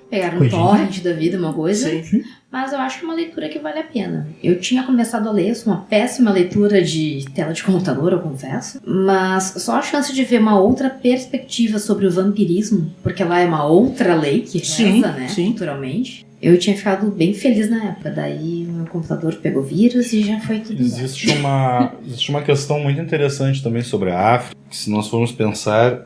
pegar um torrent da vida, uma coisa. Sim. Mas eu acho que é uma leitura que vale a pena. Eu tinha começado a ler, sou uma péssima leitura de tela de computador, eu confesso. Mas só a chance de ver uma outra perspectiva sobre o vampirismo, porque lá é uma outra lei que reza, né, culturalmente. Eu tinha ficado bem feliz na época, daí o meu computador pegou vírus e já foi tudo existe uma questão muito interessante também sobre a África, que se nós formos pensar,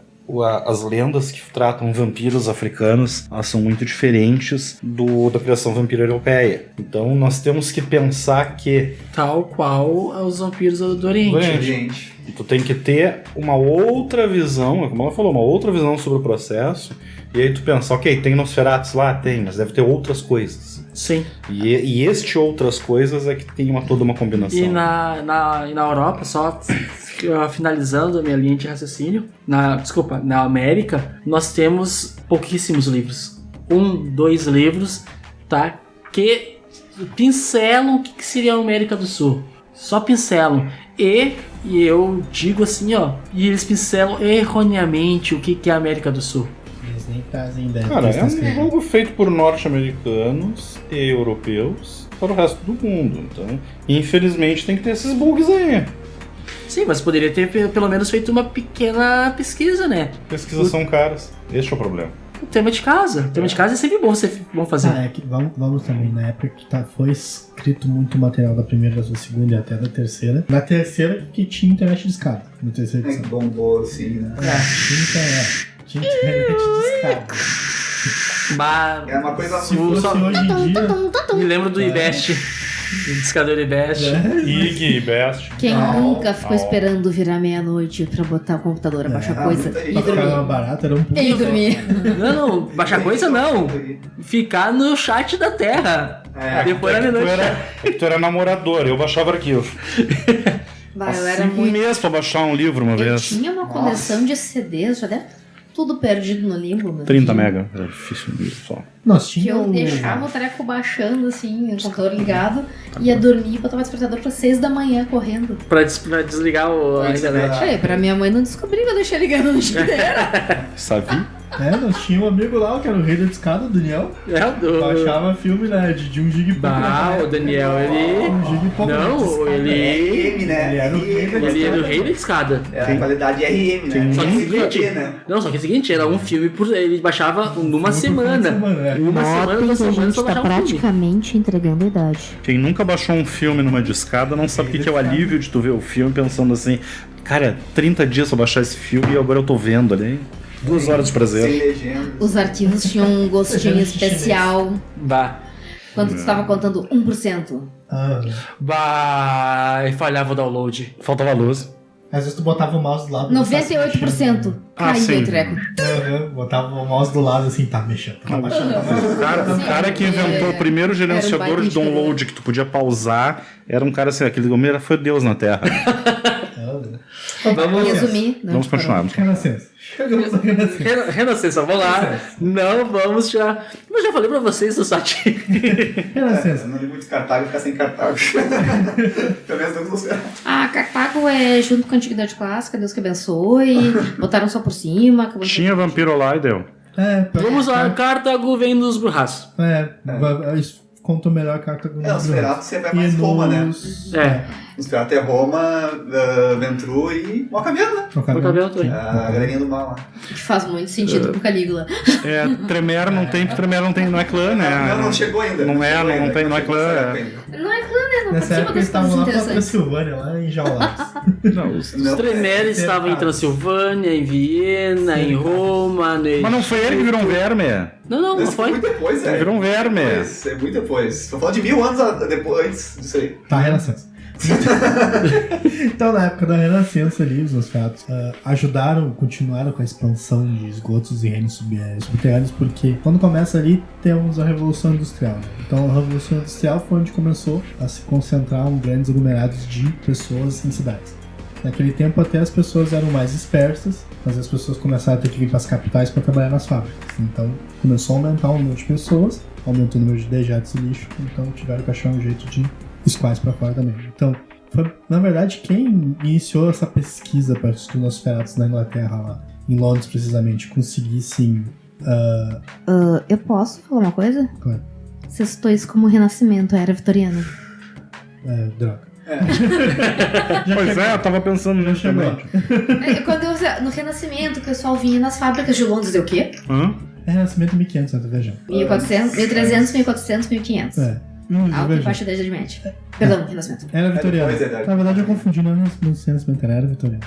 as lendas que tratam vampiros africanos, elas são muito diferentes da criação vampira europeia. Então nós temos que pensar que... Tal qual os vampiros do Oriente. Tu tem que ter uma outra visão, como ela falou, uma outra visão sobre o processo. E aí tu pensa, ok, tem Nosferatus lá? Tem, mas deve ter outras coisas. Sim. E este outras coisas é que tem toda uma combinação. E na Europa, só finalizando a minha linha de raciocínio, na América, nós temos pouquíssimos livros. 2 livros, tá? Que pincelam o que seria a América do Sul. Só pincelam. E eu digo assim, ó, e eles pincelam erroneamente o que é a América do Sul. Eles nem fazem ideia. Cara, é um jogo feito por norte-americanos e europeus para o resto do mundo. Então, infelizmente, tem que ter esses bugs aí. Sim, mas poderia ter pelo menos feito uma pequena pesquisa, né? Pesquisas são caras. Este é o problema. O tema de casa. O tema de casa é sempre bom fazer. É que vamos também, na época que foi escrito muito material da primeira, da segunda e até da terceira. Na terceira que tinha internet de escada. Na terceira É edição. que bombou assim, né? Tinha internet de escada. Mas É uma coisa Se fosse hoje em dia... me lembro do IBEST. O discador IBEST. IG, Best. Quem Não, nunca ficou esperando virar meia-noite pra botar o computador, abaixar coisa muita e gente. Pra ficar mais dormir? barato, era um pulo. E dormir. Não, baixar coisa não. Ficar no chat da Terra. Depois da meia-noite. É que tu era namorador, eu baixava arquivo. Vai, eu era 5 muito. meses pra baixar um livro uma Eu vez. tinha uma coleção de CDs, já deve tudo perdido no limbo. Meu 30 filho. mega. Era difícil mesmo só. Nós Que tínhamos... eu deixava o treco baixando, assim, o computador ligado, ia dormir e botava o despertador pra 6 da manhã correndo. Pra desligar a internet. Aí, pra minha mãe não descobrir que eu deixei ligando no dia inteiro. Sabe? Nós tínhamos um amigo lá, que era o rei da discada, o Daniel. Baixava filme, né, de 1 GB e pouco. Ah, o Daniel, ele... 1 GB e pouco. Não, ele... RM, né? Ele era o rei da Ele era o rei da escada. É a qualidade RM, né? Só que é o Tem seguinte, né? não, só que é o seguinte, era um filme por... Ele baixava numa semana. é. Uma semana, 2 semanas pra baixar um filme. praticamente entregando a idade. Quem nunca baixou um filme numa discada não sabe o que é o alívio de tu ver o filme pensando assim, cara, 30 dias pra baixar esse filme e agora eu tô vendo ali. 2 horas de Sem prazer. legenda. Os arquivos tinham um gostinho especial. Bah. Quando tu estava contando 1%. Ah, Bah. E falhava o download. Faltava luz. às vezes tu botava o mouse do lado. 98%. Ah, Caía sim. o treco. Botava o mouse do lado assim, tá mexendo. Tá baixando. O cara que inventou o primeiro gerenciador baita de download que tu podia pausar era um cara assim, aquele homem foi Deus na Terra. Vamos... Resumir. Não, Vamos continuar. Renascença. Chegamos na Renascença. Renascença, vamos lá. Não vamos tirar... Eu já falei pra vocês do site. Renascença. Eu não li muito Cartago e ficar sem Cartago. Pelo menos não sei. Ah, Cartago é junto com a Antiguidade Clássica, Deus que abençoe. Botaram só por cima. Acabou de- Tinha vampiro lá e deu. Vamos lá, Cartago vem dos Brujás. Isso contou melhor a carta do Nosferatu sempre é mais Roma, né? Nosferatu é Roma, Ventru e Malcaviano, né? Foi o cabelo também. A galerinha do mal lá. Que faz muito sentido com Calígula. Tremere não tem, porque Tremere não tem, não é clã, né? Não chegou ainda. Não é, chegou não ainda, tem, não é chegou clã, essa é. época ainda. Não é clã, né? Não Nessa participa época das eles estavam coisas lá pra interessantes. Transilvânia, lá em Jaulares. Não, Não, Tremere estava em Transilvânia, em Viena, em Roma. mas não foi ele que virou um verme. Não Isso foi. muito depois, Ele virou um verme. É muito depois. Tô falando de 1000 anos depois disso aí. Tá, Renascença. Então, na época da Renascença ali, os Nosferatus continuaram com a expansão de esgotos e reinos subterrâneos, porque quando começa ali, temos a Revolução Industrial. Né? Então, a Revolução Industrial foi onde começou a se concentrar grandes aglomerados de pessoas em cidades. Naquele tempo, até as pessoas eram mais dispersas, mas as pessoas começaram a ter que vir para as capitais para trabalhar nas fábricas. Então, começou a aumentar o número de pessoas, aumentou o número de dejetos e lixo, então tiveram que achar um jeito de escoar para fora também. Então, foi, na verdade, quem iniciou essa pesquisa para que os Nosferatus na Inglaterra, lá, em Londres precisamente, conseguissem... Eu posso falar uma coisa? Claro. Você citou isso como renascimento, a era vitoriana. Droga. Pois é, eu tava pensando nisso também. Quando no renascimento, o pessoal vinha nas fábricas de Londres, deu o quê? É Renascimento 1500, eu tô viajando. 1400, 1300, 1400, 1500. Alta e veja. baixa da Idade Média. Perdão, renascimento. Era vitoriana. depois, é. Na verdade, eu confundi, não era Renascimento, era vitoriana.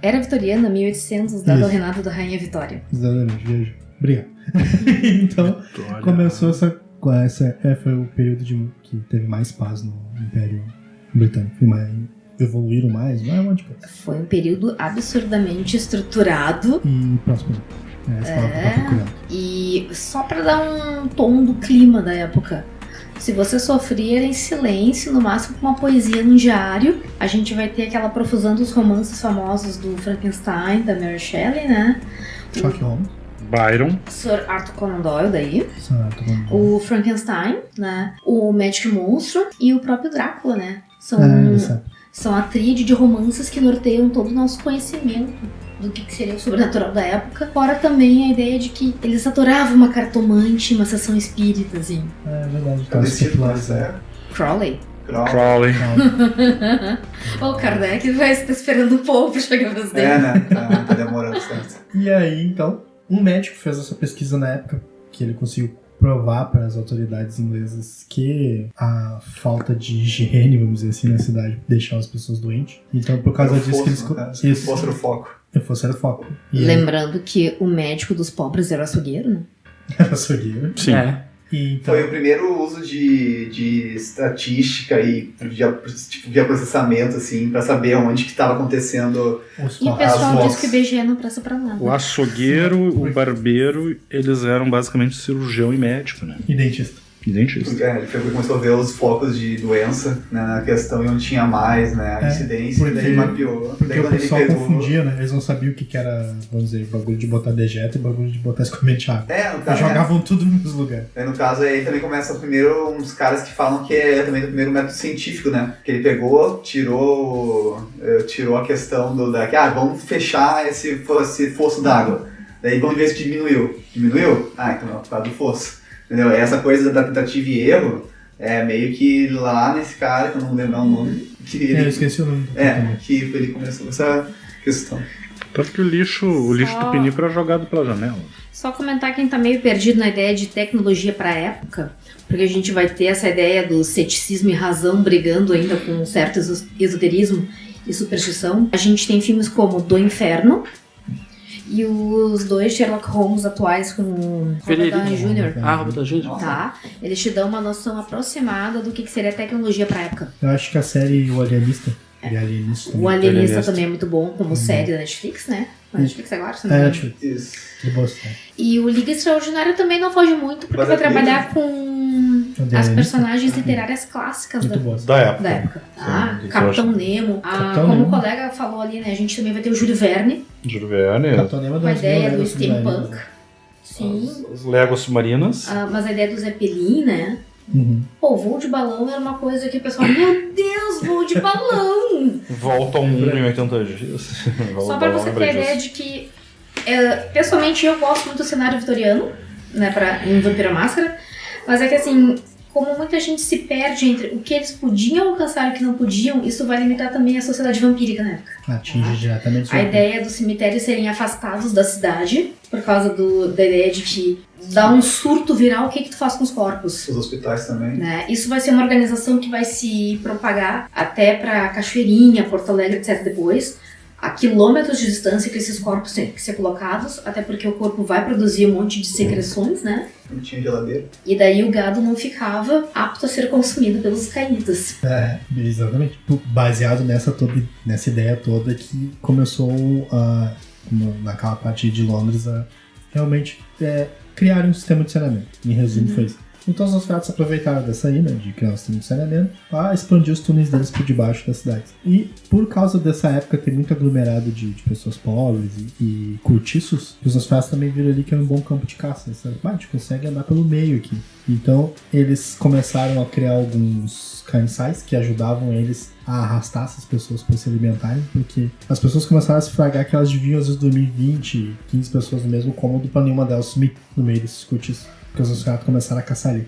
Era vitoriana, 1800, dado ao Isso. reinado da Rainha Vitória. Exatamente, veja. Obrigado. Então, começou essa foi o período que teve mais paz no Império Britânico. Evoluíram mais, um monte de coisa. Foi um período absurdamente estruturado. E próximo. Essa palavra que eu tava procurando. E só pra dar um tom do clima da época. Se você sofrer em silêncio, no máximo com uma poesia num diário, a gente vai ter aquela profusão dos romances famosos do Frankenstein, da Mary Shelley, né? Sherlock Holmes. Byron. Sir Arthur Conan Doyle daí. Certo, vamos lá. O Frankenstein, né? O Médico Monstro e o próprio Drácula, né? São a tríade de romances que norteiam todo o nosso conhecimento do que seria o sobrenatural da época. Fora também a ideia de que eles adoravam uma cartomante, uma sessão espírita, assim. É verdade. Tá decidido mais, é. Crowley. Crowley. O Kardec vai estar esperando um pouco pra chegar pra você. É, né? Tá demorando certo. E aí, então, um médico fez essa pesquisa na época que ele conseguiu provar para as autoridades inglesas que a falta de higiene, vamos dizer assim, na cidade deixava as pessoas doentes. Então, por causa disso que eles... Isso. Fosse o foco. Fosse era o foco. E Lembrando que o médico dos pobres era o açougueiro, né? era açougueiro. Sim. É. E, então, Foi o primeiro uso de estatística e de processamento, assim, pra saber onde que tava acontecendo. os E o focos- pessoal vozes. diz que o IBGE não presta pra nada. O açougueiro, o barbeiro, eles eram basicamente cirurgião e médico, né? E dentista. E dentista. Ele começou a ver os focos de doença, né, na questão e onde tinha mais, né, a incidência, porque- e daí mapeou. Porque Daí o quando ele pessoal pegou... confundia, né? Eles não sabiam o que era, vamos dizer, bagulho de botar dejeto e bagulho de botar escovete de água. É, no Eles caso, jogavam tudo no mesmo lugar. no caso aí também começa primeiro uns caras que falam que é também do primeiro método científico, né? Que ele pegou, tirou a questão vamos fechar esse fosso d'água. Daí vamos ver se diminuiu. Diminuiu? Então é por causa do fosso. Entendeu? Essa coisa da tentativa e erro é meio que lá nesse cara, que eu não vou lembrar o nome, que Eu esqueci o nome do também. que ele começou essa questão. Tanto que o lixo do pinico era jogado pela janela. Só comentar quem tá meio perdido na ideia de tecnologia pra época, porque a gente vai ter essa ideia do ceticismo e razão brigando ainda com um certo esoterismo e superstição. A gente tem filmes como Do Inferno e os dois Sherlock Holmes atuais com Robert Downey Jr. Robert Downey Jr. Tá? Eles te dão uma noção aproximada do que seria tecnologia pra época. Eu acho que a série O Alienista. E Alienista O Alienista Alienista. também é muito bom como série da Netflix, né? Na Netflix agora, se não me É, engano. tipo, Isso. que bosta. E o Liga Extraordinária também não foge muito, porque Mas vai é trabalhar com as Alienista? personagens literárias clássicas Muito da, bosta. Da época. da época. Tá? Sim, Capitão Nemo. Capitão Como Nemo. o colega falou ali, né? A gente também vai ter o Júlio Verne, Júlio Verne. Capitão Nemo com a das ideia mil do léguas steampunk. submarinas. Sim. As léguas submarinas. Mas a ideia do Zeppelin, né? Uhum. Pô, voo de balão era uma coisa que o pessoal, meu Deus, voo de balão! Volta ao mundo em 80 dias. Só pra você ter a ideia de que, pessoalmente, eu gosto muito do cenário vitoriano, né, em Vampiro à Máscara, mas é que assim, como muita gente se perde entre o que eles podiam alcançar e o que não podiam, isso vai limitar também a sociedade vampírica na época. Atinge diretamente A ideia dos cemitérios serem afastados da cidade, por causa da ideia de que dá um surto viral, o que tu faz com os corpos? Os hospitais também. Né? Isso vai ser uma organização que vai se propagar até pra Cachoeirinha, Porto Alegre, etc. depois, a quilômetros de distância que esses corpos têm que ser colocados, até porque o corpo vai produzir um monte de secreções, né? Não tinha geladeira. E daí o gado não ficava apto a ser consumido pelos caídos. É, exatamente. Baseado nessa ideia toda que começou naquela parte de Londres a realmente criar um sistema de saneamento. Em resumo, foi isso. Então os Nosferatu se aproveitaram dessa aí, né, de criar um sistema de saneamento, para expandir os túneis deles por debaixo das cidades. E por causa dessa época ter muito aglomerado de pessoas pobres e cortiços, os Nosferatu também viram ali que era um bom campo de caça. Sabe? A gente consegue andar pelo meio aqui. Então eles começaram a criar alguns carniçais que ajudavam eles a arrastar essas pessoas para se alimentarem, porque as pessoas começaram a se fragar que elas deviam às vezes dormir 20, 15 pessoas no mesmo cômodo para nenhuma delas sumir no meio desses cortiços. Porque os Nosferatu começaram a caçar ali.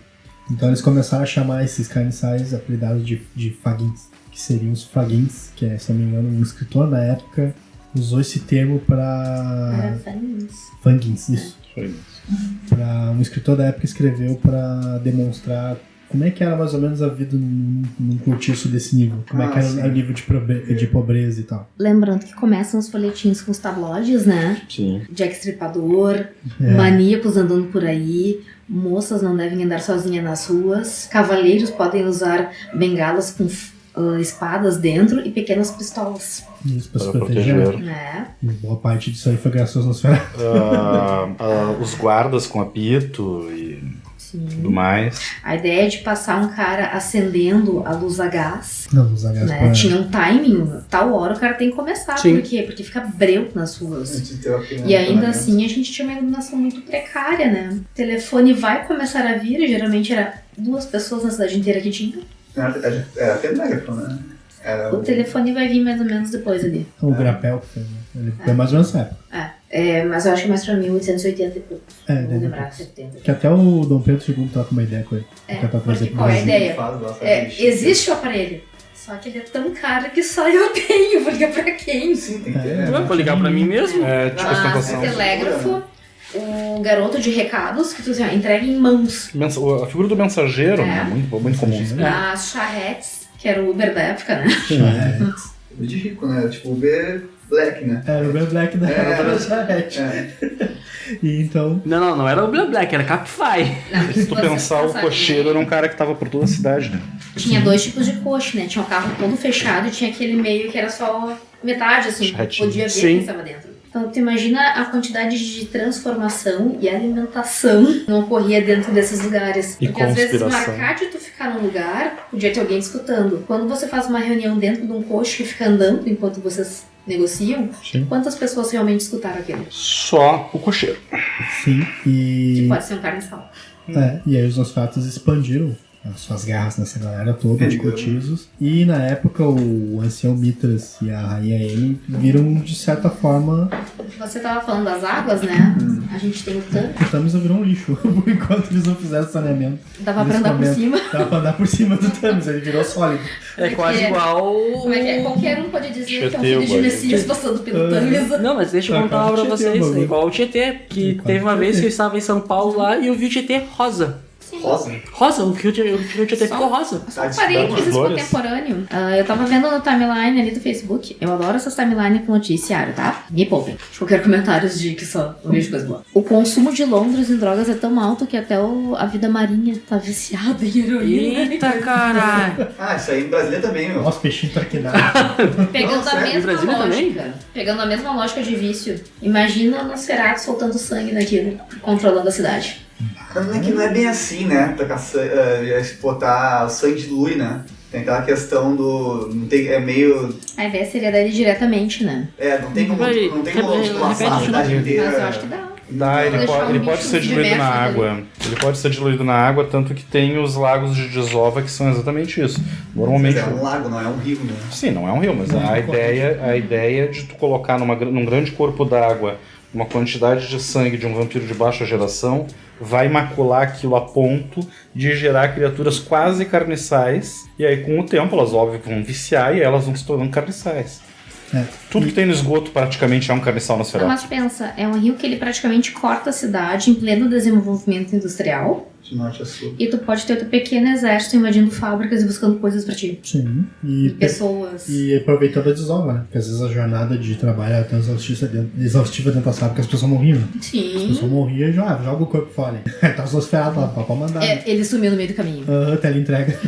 Então eles começaram a chamar esses carniçais apelidados de faguins, que seriam os faguins, que é, se não me engano, um escritor na época usou esse termo para faguins, isso. Um escritor da época escreveu para demonstrar como é que era mais ou menos a vida num cortiço desse nível, como é que era o nível de pobreza e tal. Lembrando que começam os folhetins com os tabloides, né? Sim. Jack Stripador, maníacos andando por aí, moças não devem andar sozinhas nas ruas, cavaleiros podem usar bengalas com espadas dentro e pequenas pistolas. Isso, pra se Para proteger. proteger. Né? Boa parte disso aí foi graças aos Nosferatu. Os guardas com apito e tudo mais. A ideia de passar um cara acendendo a luz a gás, Não, os Hs né? Tinha um timing, tal hora o cara tem que começar. Sim. Por quê? Porque fica breu nas ruas. Antes de ter o E ainda afinamento. assim a gente tinha uma iluminação muito precária, né? O telefone vai começar a vir, e geralmente era 2 pessoas na cidade inteira que tinham. Era até megáfone, né? Era O telefone vai vir mais ou menos depois ali. O Grapel que fez, né? Ele foi mais ou menos essa época. Mas eu acho que mais pra 1880 e poucos. É, Não vou deve lembrar, ser. 70. Que até o Dom Pedro II tava com uma ideia com ele. Tentar trazer porque pro qual é a Brasil. ideia? Faz lá, sabe? Existe o aparelho, só que ele é tão caro que só eu tenho, porque pra quem? Sim, tem que ter. É. Eu vou ligar pra mim mesmo. É, tipo, Mas ostentação. o telégrafo, o garoto de recados, que tu assim, ó, entrega em mãos. A figura do mensageiro, É. né? Muito comum. As charretes, que era o Uber da época, né? É, De rico, né? Tipo, Uber Black, né? era o Ben Black da É. da charrete. É. E então, Não era o Black, era Capify. Não, Se tu você pensar, o pensar cocheiro era um cara que tava por toda a cidade, né? Tinha 2 tipos de coche, né? Tinha o carro todo fechado e tinha aquele meio que era só metade, assim, Charretinho. podia ver Sim. quem estava dentro. Então, tu imagina a quantidade de transformação e alimentação que não ocorria dentro desses lugares. E Porque às vezes conspiração. marcar de tu ficar num lugar, podia ter alguém escutando. Quando você faz uma reunião dentro de um coche que fica andando enquanto vocês negociam, sim, quantas pessoas realmente escutaram aquilo? Só o cocheiro. sim. Que E, pode ser um cara de sal. e aí os Nosferatus expandiram as suas garras nessa galera toda de cortiços. E na época o ancião Mitras e a rainha Amy viram de certa forma. Você tava falando das águas, né? A gente tem o tanque. O Thames virou um lixo por enquanto eles não fizeram saneamento. Dava pra Nesse andar por momento. cima. Dava pra andar por cima do Thames, ele virou sólido. É quase igual. Como é que é? Qualquer um pode dizer que é um Tietê, filho de mano. Messias passando pelo Thames. Não, mas deixa eu Ah, contar cara, uma pra Tietê, vocês. mano. É igual o Tietê, que Quase teve uma vez Tietê. que eu estava em São Paulo lá e eu vi o Tietê rosa. Rosa. Rosa, o Tietê ficou rosa. Só um Ah, parênteses das flores. contemporâneo. Eu tava vendo no timeline ali do Facebook. Eu adoro essas timelines com noticiário, tá? Me poupem. Qualquer comentários de que só não vejo coisa boa. O consumo de Londres em drogas é tão alto que até a vida marinha tá viciada em heroína. Eita caralho. Ah, isso aí em Brasília também, meu. Nossa, peixinho traquinado. Pegando Nossa, a é? mesma Brasília lógica. Pegando a mesma lógica de vício. Imagina o Nosferatu soltando sangue naquilo, controlando a cidade. Que não é bem assim, né? Botar o sangue dilui, né? Tem aquela questão do. Não tem, é meio. A ideia seria dar ele diretamente, né? Não tem como, Vai, não tem como tipo, laçar a repete, cidade inteira. Mas eu acho que dá. Dá, ele Deixar pode, um ele pode bicho ser diluído na submerso água. Ele pode ser diluído na água, tanto que tem os lagos de desova que são exatamente isso. Normalmente. Mas é um lago, não é um rio, né? Sim, não é um rio, mas Não, a não ideia de tu colocar num grande corpo d'água uma quantidade de sangue de um vampiro de baixa geração vai macular aquilo a ponto de gerar criaturas quase carniçais. E aí, com o tempo, elas óbvio que vão viciar e elas vão se tornando carniçais. É. Tudo que tem no esgoto praticamente é um carniçal Não, Nosferatu. mas pensa, é um rio que ele praticamente corta a cidade em pleno desenvolvimento industrial. De norte a sul. E tu pode ter o teu pequeno exército invadindo fábricas e buscando coisas pra ti. Sim. E pessoas. E aproveitando a desova, né? Porque às vezes a jornada de trabalho era tão exaustiva dentro da fábrica que as pessoas morriam. As Sim. pessoas morriam e joga o corpo fora. Tá os Nosferatu lá, pode mandar. Ele sumiu no meio do caminho. Tela entrega.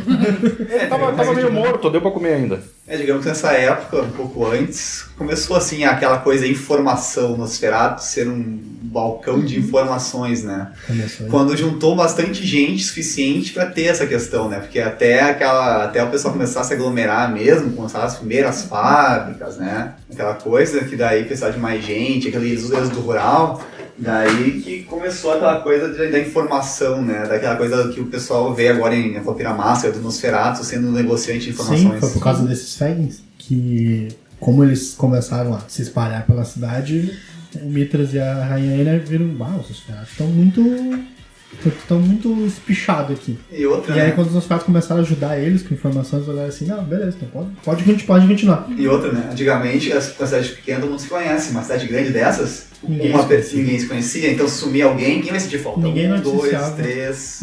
Tava meio morto, deu pra comer ainda. Digamos que nessa época, um pouco antes, começou assim aquela coisa, informação, Nosferatu ser um balcão de informações, né? Começou aí. Quando juntou bastante gente suficiente pra ter essa questão, né? Porque até o pessoal começar a se aglomerar mesmo, começar as primeiras fábricas, né? Aquela coisa que daí precisava de mais gente, aqueles êxodo rural. Daí que começou aquela coisa da informação, né? Daquela coisa que o pessoal vê agora em A Vampira Máscara, do Nosferatu, sendo um negociante de informações. Sim, foi por causa desses Fagins que, como eles começaram a se espalhar pela cidade, o Mitras e a Rainha Enya viram, os Nosferatu estão muito espichados aqui. E outra, E aí né? quando os Nosferatu começaram a ajudar eles com informações, eles olharam assim, não, beleza, então pode continuar. E outra, né? Antigamente, a cidade pequena todo mundo se conhece. Uma cidade grande dessas, Ninguém ninguém se conhecia. Então, se sumir alguém, quem vai sentir falta? Ninguém 1, 2, noticiava. 3...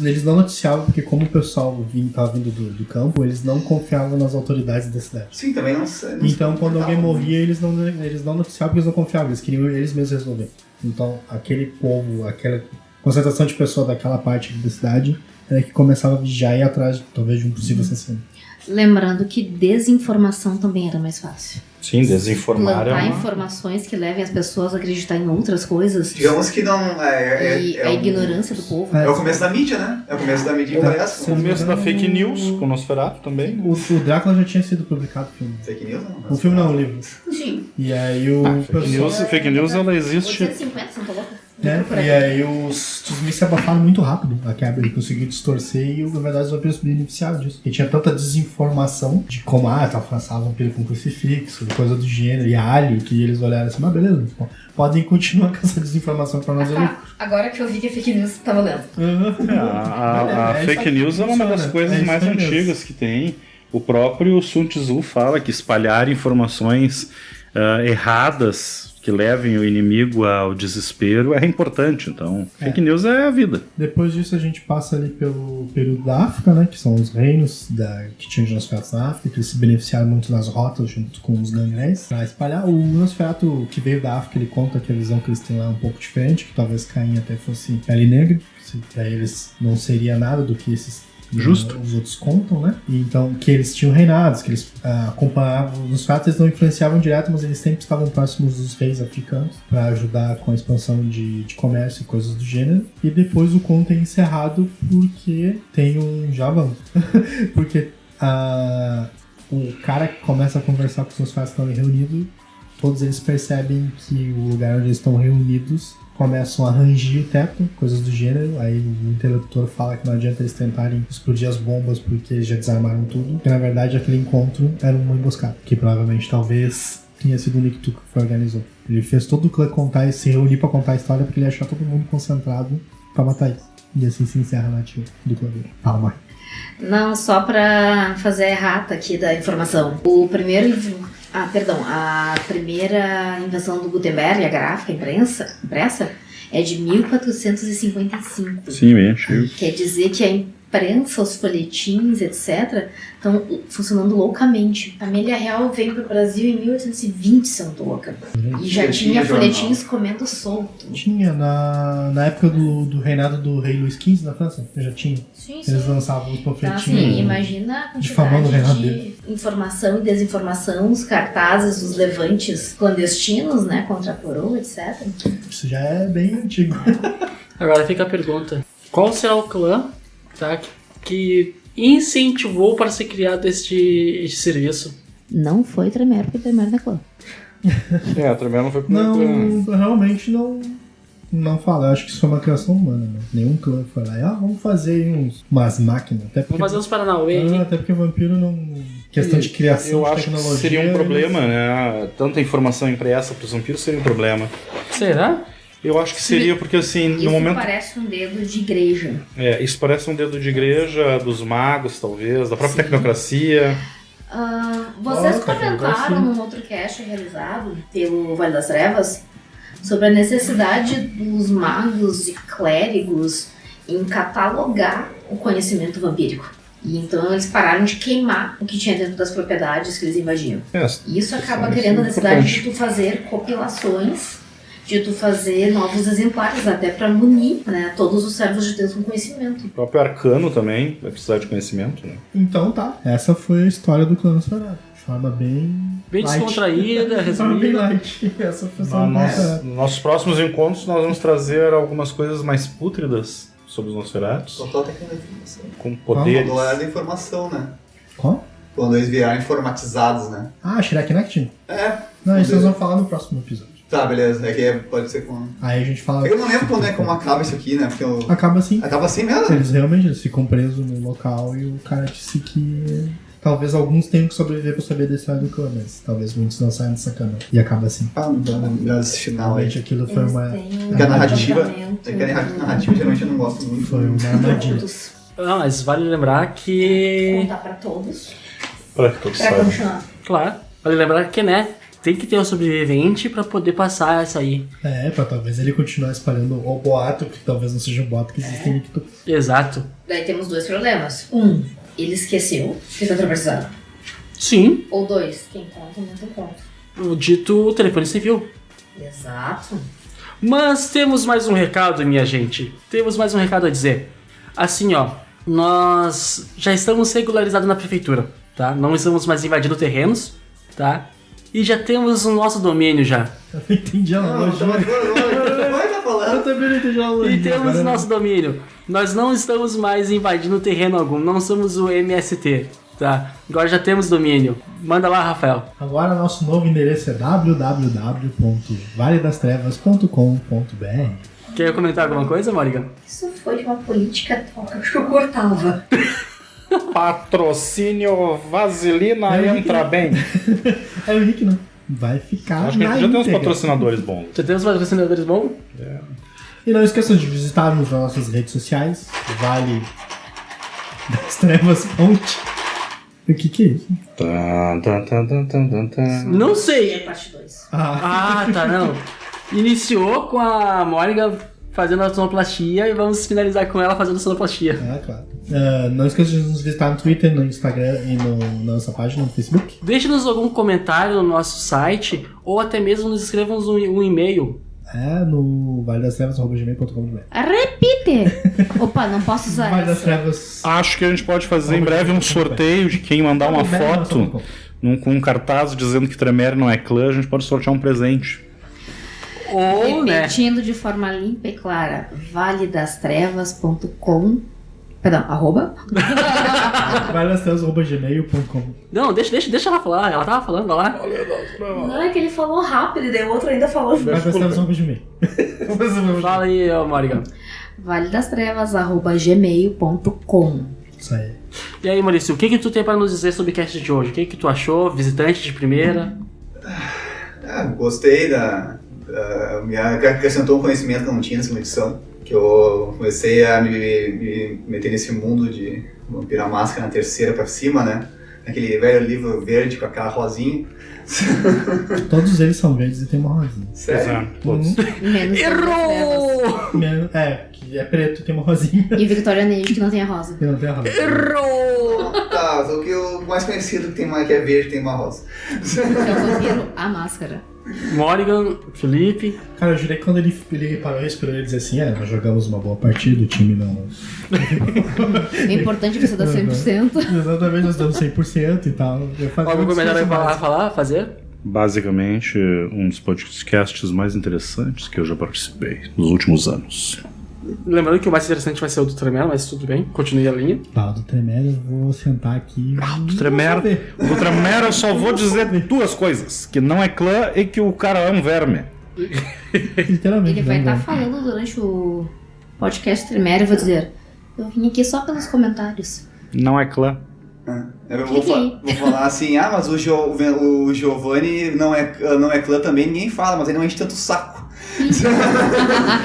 Eles não noticiavam, porque como o pessoal estava vindo do campo, eles não confiavam nas autoridades da cidade. Sim, também não sei. Então, quando alguém morria, eles não noticiavam porque eles não confiavam, eles queriam eles mesmos resolver. Então, aquele povo, aquela concentração de pessoas daquela parte da cidade era que começava a vigiar e ir atrás, talvez, de um possível assassino. Lembrando que desinformação também era mais fácil. Sim, desinformar plantar é uma... informações que levem as pessoas a acreditar em outras coisas. Digamos que não. E a ignorância do povo. É o começo da mídia, né? É o começo da mídia impressa. O começo da fake news, com o Nosferatu também. O Drácula já tinha sido publicado o filme. Fake news não. O filme não, o livro. Sim. E aí o Fake news, ela existe... 850, Santa Louca. né? E aí os zumbis se abafaram muito rápido a quebra, ele conseguiu distorcer e na verdade os vampiros se beneficiaram disso. E tinha tanta desinformação de como, tá façava vampiro com crucifixo, coisa do gênero, e alho, que eles olharam assim, mas beleza, podem continuar com essa desinformação pra nós. Agora que eu vi que a fake news tá valendo. A fake news é uma das coisas mais antigas que tem. O próprio Sun Tzu fala que espalhar informações erradas que levem o inimigo ao desespero é importante. Então, fake news é a vida. Depois disso a gente passa ali pelo período da África, né, que são os reinos que tinham os Nosferatus na África, que eles se beneficiaram muito nas rotas junto com os gangrés para espalhar. O Nosferatu que veio da África, ele conta que a visão que eles têm lá é um pouco diferente, que talvez Caim até fosse pele negra, para eles não seria nada do que esses Justo. Os outros contam, né? E então, que eles tinham reinados, que eles acompanhavam. Os fatos eles não influenciavam direto, mas eles sempre estavam próximos dos reis africanos para ajudar com a expansão de comércio e coisas do gênero. E depois o conto é encerrado porque tem um Javão. Porque o cara que começa a conversar com os seus fatos que estão reunidos, todos eles percebem que o lugar onde eles estão reunidos começam a rangir o teto, coisas do gênero. Aí o interlocutor fala que não adianta eles tentarem explodir as bombas porque eles já desarmaram tudo. Que na verdade aquele encontro era uma emboscada, que provavelmente talvez tenha sido o Nick Tuck que organizou. Ele fez todo o clã contar e se reunir pra contar a história porque ele ia achar todo mundo concentrado pra matar eles. E assim se encerra a narrativa do clã dele. Fala, Mar. Não, só pra fazer a errata aqui da informação. A primeira invenção do Gutenberg, a gráfica impressa, é de 1455. Sim, bem antigo. Quer dizer que a imprensa, os folhetins, etc., estão funcionando loucamente. A Família Real veio para o Brasil em 1820, se eu não tô louca. E já tinha folhetins comendo solto. Tinha, na época do reinado do rei Luís XV na França, já tinha. Sim, Eles sim. lançavam os Então, panfletinhos. assim, imagina a difamando o reinado quantidade dele. de informação e desinformação, os cartazes, os levantes clandestinos, né, contra a coroa, etc. Isso já é bem antigo. Agora fica a pergunta: qual será o clã, tá, que incentivou para ser criado este serviço? Não foi Tremere, porque Tremere não é clã. A Tremere não foi primeiro. Não, realmente não fala. Eu acho que isso foi uma criação humana, né? Nenhum clã foi lá. Vamos fazer umas máquinas. Até porque, Vamos fazer uns Paranauê aí. até porque vampiro não... Questão de criação, Eu de acho que tecnologia... seria um problema, né? Tanta informação impressa para os vampiros seria um problema. Será? Eu acho que seria porque, assim, no Isso momento... parece um dedo de igreja. Isso parece um dedo de igreja, dos magos, talvez, da própria tecnocracia. Vocês Nossa, comentaram num outro cast realizado pelo Vale das Trevas sobre a necessidade dos magos e clérigos em catalogar o conhecimento vampírico. E então eles pararam de queimar o que tinha dentro das propriedades que eles invadiam. E isso acaba criando a necessidade de tu fazer compilações, de tu fazer novos exemplares, até para munir, né, todos os servos de Deus com conhecimento. O próprio arcano também vai precisar de conhecimento, né? Então tá. Essa foi a história do clã Nosferatu. De forma bem light. Descontraída, De forma bem resumida. light. Essa foi só uma... Nos nossos próximos encontros nós vamos trazer algumas coisas mais pútridas sobre os Nosferatus, Total tecnologia. com poderes. Quando era da informação, né? Qual? Quando eles viraram informatizados, né? Shrek Next? É. Não, isso nós vamos falar no próximo episódio. Tá, beleza. É que pode ser com... Aí a gente fala... Eu não lembro quando como acaba isso aqui, né? Porque eu... Acaba assim. Acaba assim mesmo? Eles realmente ficam presos no local e o cara disse que talvez alguns tenham que sobreviver pra saber da história do clã, mas talvez muitos não saiam dessa câmara. E acaba assim. Não dá lembrar desse final aí. Realmente aquilo foi Eles uma... têm Porque a narrativa... comportamento- É que a narrativa geralmente eu não gosto muito. Foi uma armadilha. Todos. Não, mas vale lembrar que... Contar pra todos, Para que todos pra saibam. continuar. Claro, vale lembrar que, né, tem que ter um sobrevivente pra poder passar essa aí. Pra talvez ele continuar espalhando o boato, que talvez não seja um boato que existe em Nicto. Exato. Daí temos dois problemas. Ele esqueceu que tá atravessado. Sim, Ou dois, quem conta, não tem conta. o dito telefone civil. Exato. Mas temos mais um recado, minha gente. Temos mais um recado a dizer. Assim, ó, nós já estamos regularizados na prefeitura, tá? Não estamos mais invadindo terrenos, tá? E já temos o nosso domínio já. Eu não entendi a analogia. Tá falando? Eu também não entendi a analogia. E temos Agora o nosso domínio. Nós não estamos mais invadindo terreno algum, não somos o MST, tá? Agora já temos domínio. Manda lá, Rafael. Agora nosso novo endereço é www.valedastrevas.com.br. Quer comentar alguma coisa, Morgan? Isso foi uma política toca, acho que eu cortava. Patrocínio Vaselina entra bem. É o Henrique, não. Vai ficar Acho que a na gente já tem uns íntegra. patrocinadores bons. Já temos patrocinadores bons? E não esqueçam de visitar-nos nas nossas redes sociais. Vale das Trevas Ponte. O que é isso? Não sei. Parte 2. Ah, tá, não. Iniciou com a Morgan fazendo a sonoplastia e vamos finalizar com ela fazendo a sonoplastia. Claro. Não esqueçam de nos visitar no Twitter, no Instagram e na nossa página no Facebook. Deixe-nos algum comentário no nosso site ou até mesmo nos escrevam um e-mail. No valedastrevas.gmail.com. Repite! Opa, não posso usar Vale das essa. Trevas. Acho que a gente pode fazer em breve um sorteio de quem mandar uma foto com um cartaz dizendo que Tremere não é clã. A gente pode sortear um presente. Ou, né? Repetindo de forma limpa e clara, valedastrevas.com. Perdão, @? valedastrevas.gmail.com. Não, deixa ela falar. Ela tava falando, vai lá. Não, é que ele falou rápido e daí o outro ainda falou junto. valedastrevas.gmail. Fala aí, ó, Morgan. valedastrevas.gmail.com. Isso aí. E aí, Maurício, o que tu tem pra nos dizer sobre o cast de hoje? O que tu achou? Visitante de primeira? Gostei me acrescentou um conhecimento que eu não tinha nessa edição. Que eu comecei a me meter nesse mundo de Vampiro à Máscara na terceira pra cima, né? Aquele velho livro verde com aquela rosinha. Todos eles são verdes e tem uma rosinha. Sério? Todos. Menos Errou! Que é preto e tem uma rosinha. E Victoria Neide, que não tem a rosa. E não tem a rosa. Errou! Tá, o que o mais conhecido que é verde tem uma rosa. Que é o Vampiro à Máscara. Morgan, Felipe. Cara, eu jurei que quando ele reparou isso, ele dizer assim, nós jogamos uma boa partida, o time não... É importante você dar 100%. Exatamente, nós damos 100% e tal. Algum comentário pra fazer? Basicamente, um dos podcasts mais interessantes que eu já participei nos últimos anos. Lembrando que o mais interessante vai ser o do Tremere, mas tudo bem, continue a linha. Tá, do Tremere eu vou sentar aqui. Do Tremere eu só vou dizer duas coisas: que não é clã e que o cara é um verme. Literalmente. Ele vai não, estar falando durante o podcast Tremere, eu vou dizer, eu vim aqui só pelos comentários. Não é clã. Eu vou falar assim, mas o Giovanni não é clã também, ninguém fala, mas ele não enche tanto o saco.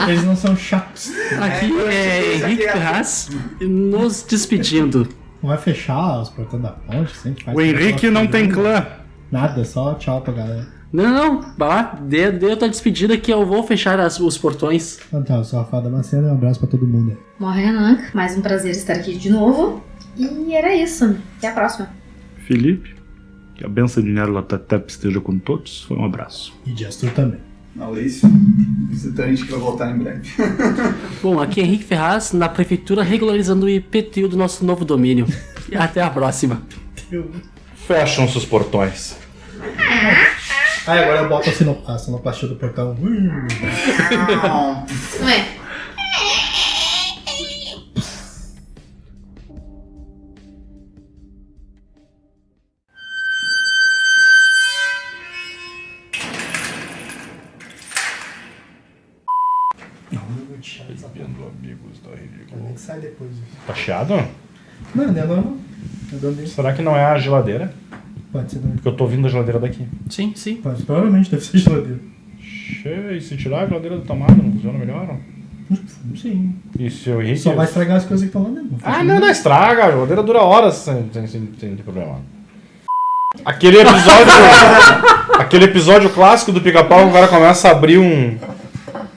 Eles não são chatos. Aqui é Henrique Ferraz nos despedindo. Não vai fechar os portões da ponte, sempre faz. O Henrique não tem clã. Nada, só tchau pra galera. Não, vai lá, dê a tua despedida que eu vou fechar os portões. Então tá, eu sou a Rafael Damasceno e um abraço pra todo mundo aí. Morrenan, mais um prazer estar aqui de novo. E era isso, até a próxima. Felipe, que a benção de Nero Latatep esteja com todos. Foi um abraço. E de Astur também. Maurício, visitante que vai voltar em breve. Bom, aqui é Henrique Ferraz, na prefeitura, regularizando o IPTU do nosso novo domínio. E até a próxima. Fecham-se os portões. Agora eu boto a sonoplastia do portão. Não é? Amigos da Rede Nem que sai depois. Tá chiado? Não, não é normal. É dono Será que não é a geladeira? Pode ser também. Porque eu tô ouvindo a geladeira daqui. Sim, sim. Pode, provavelmente deve ser geladeira. E se tirar a geladeira da tomada, não funciona melhor? Sim. E se eu Henrique... Só vai estragar as coisas que estão lá dentro. Não estraga. A geladeira dura horas sem ter problema. Aquele episódio clássico do Pica-Pau, o cara começa a abrir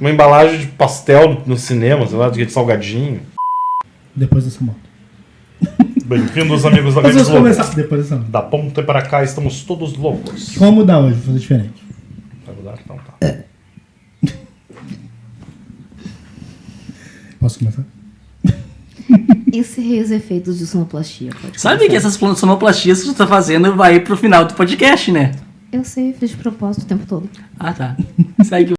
uma embalagem de pastel no cinema, sei lá, de salgadinho. Depois dessa moto. Bem-vindos, amigos da Nós Redes vamos Loucas. começar depois dessa moto. Da ponta para cá estamos todos loucos. Vamos mudar hoje, vou fazer diferente. Vai mudar? Então tá. Posso começar? Encerrei os efeitos de sonoplastia. Pode Sabe que essas sonoplastias que tu tá fazendo vai pro final do podcast, né? Eu sei, eu fiz de propósito o tempo todo. Ah, tá. Segue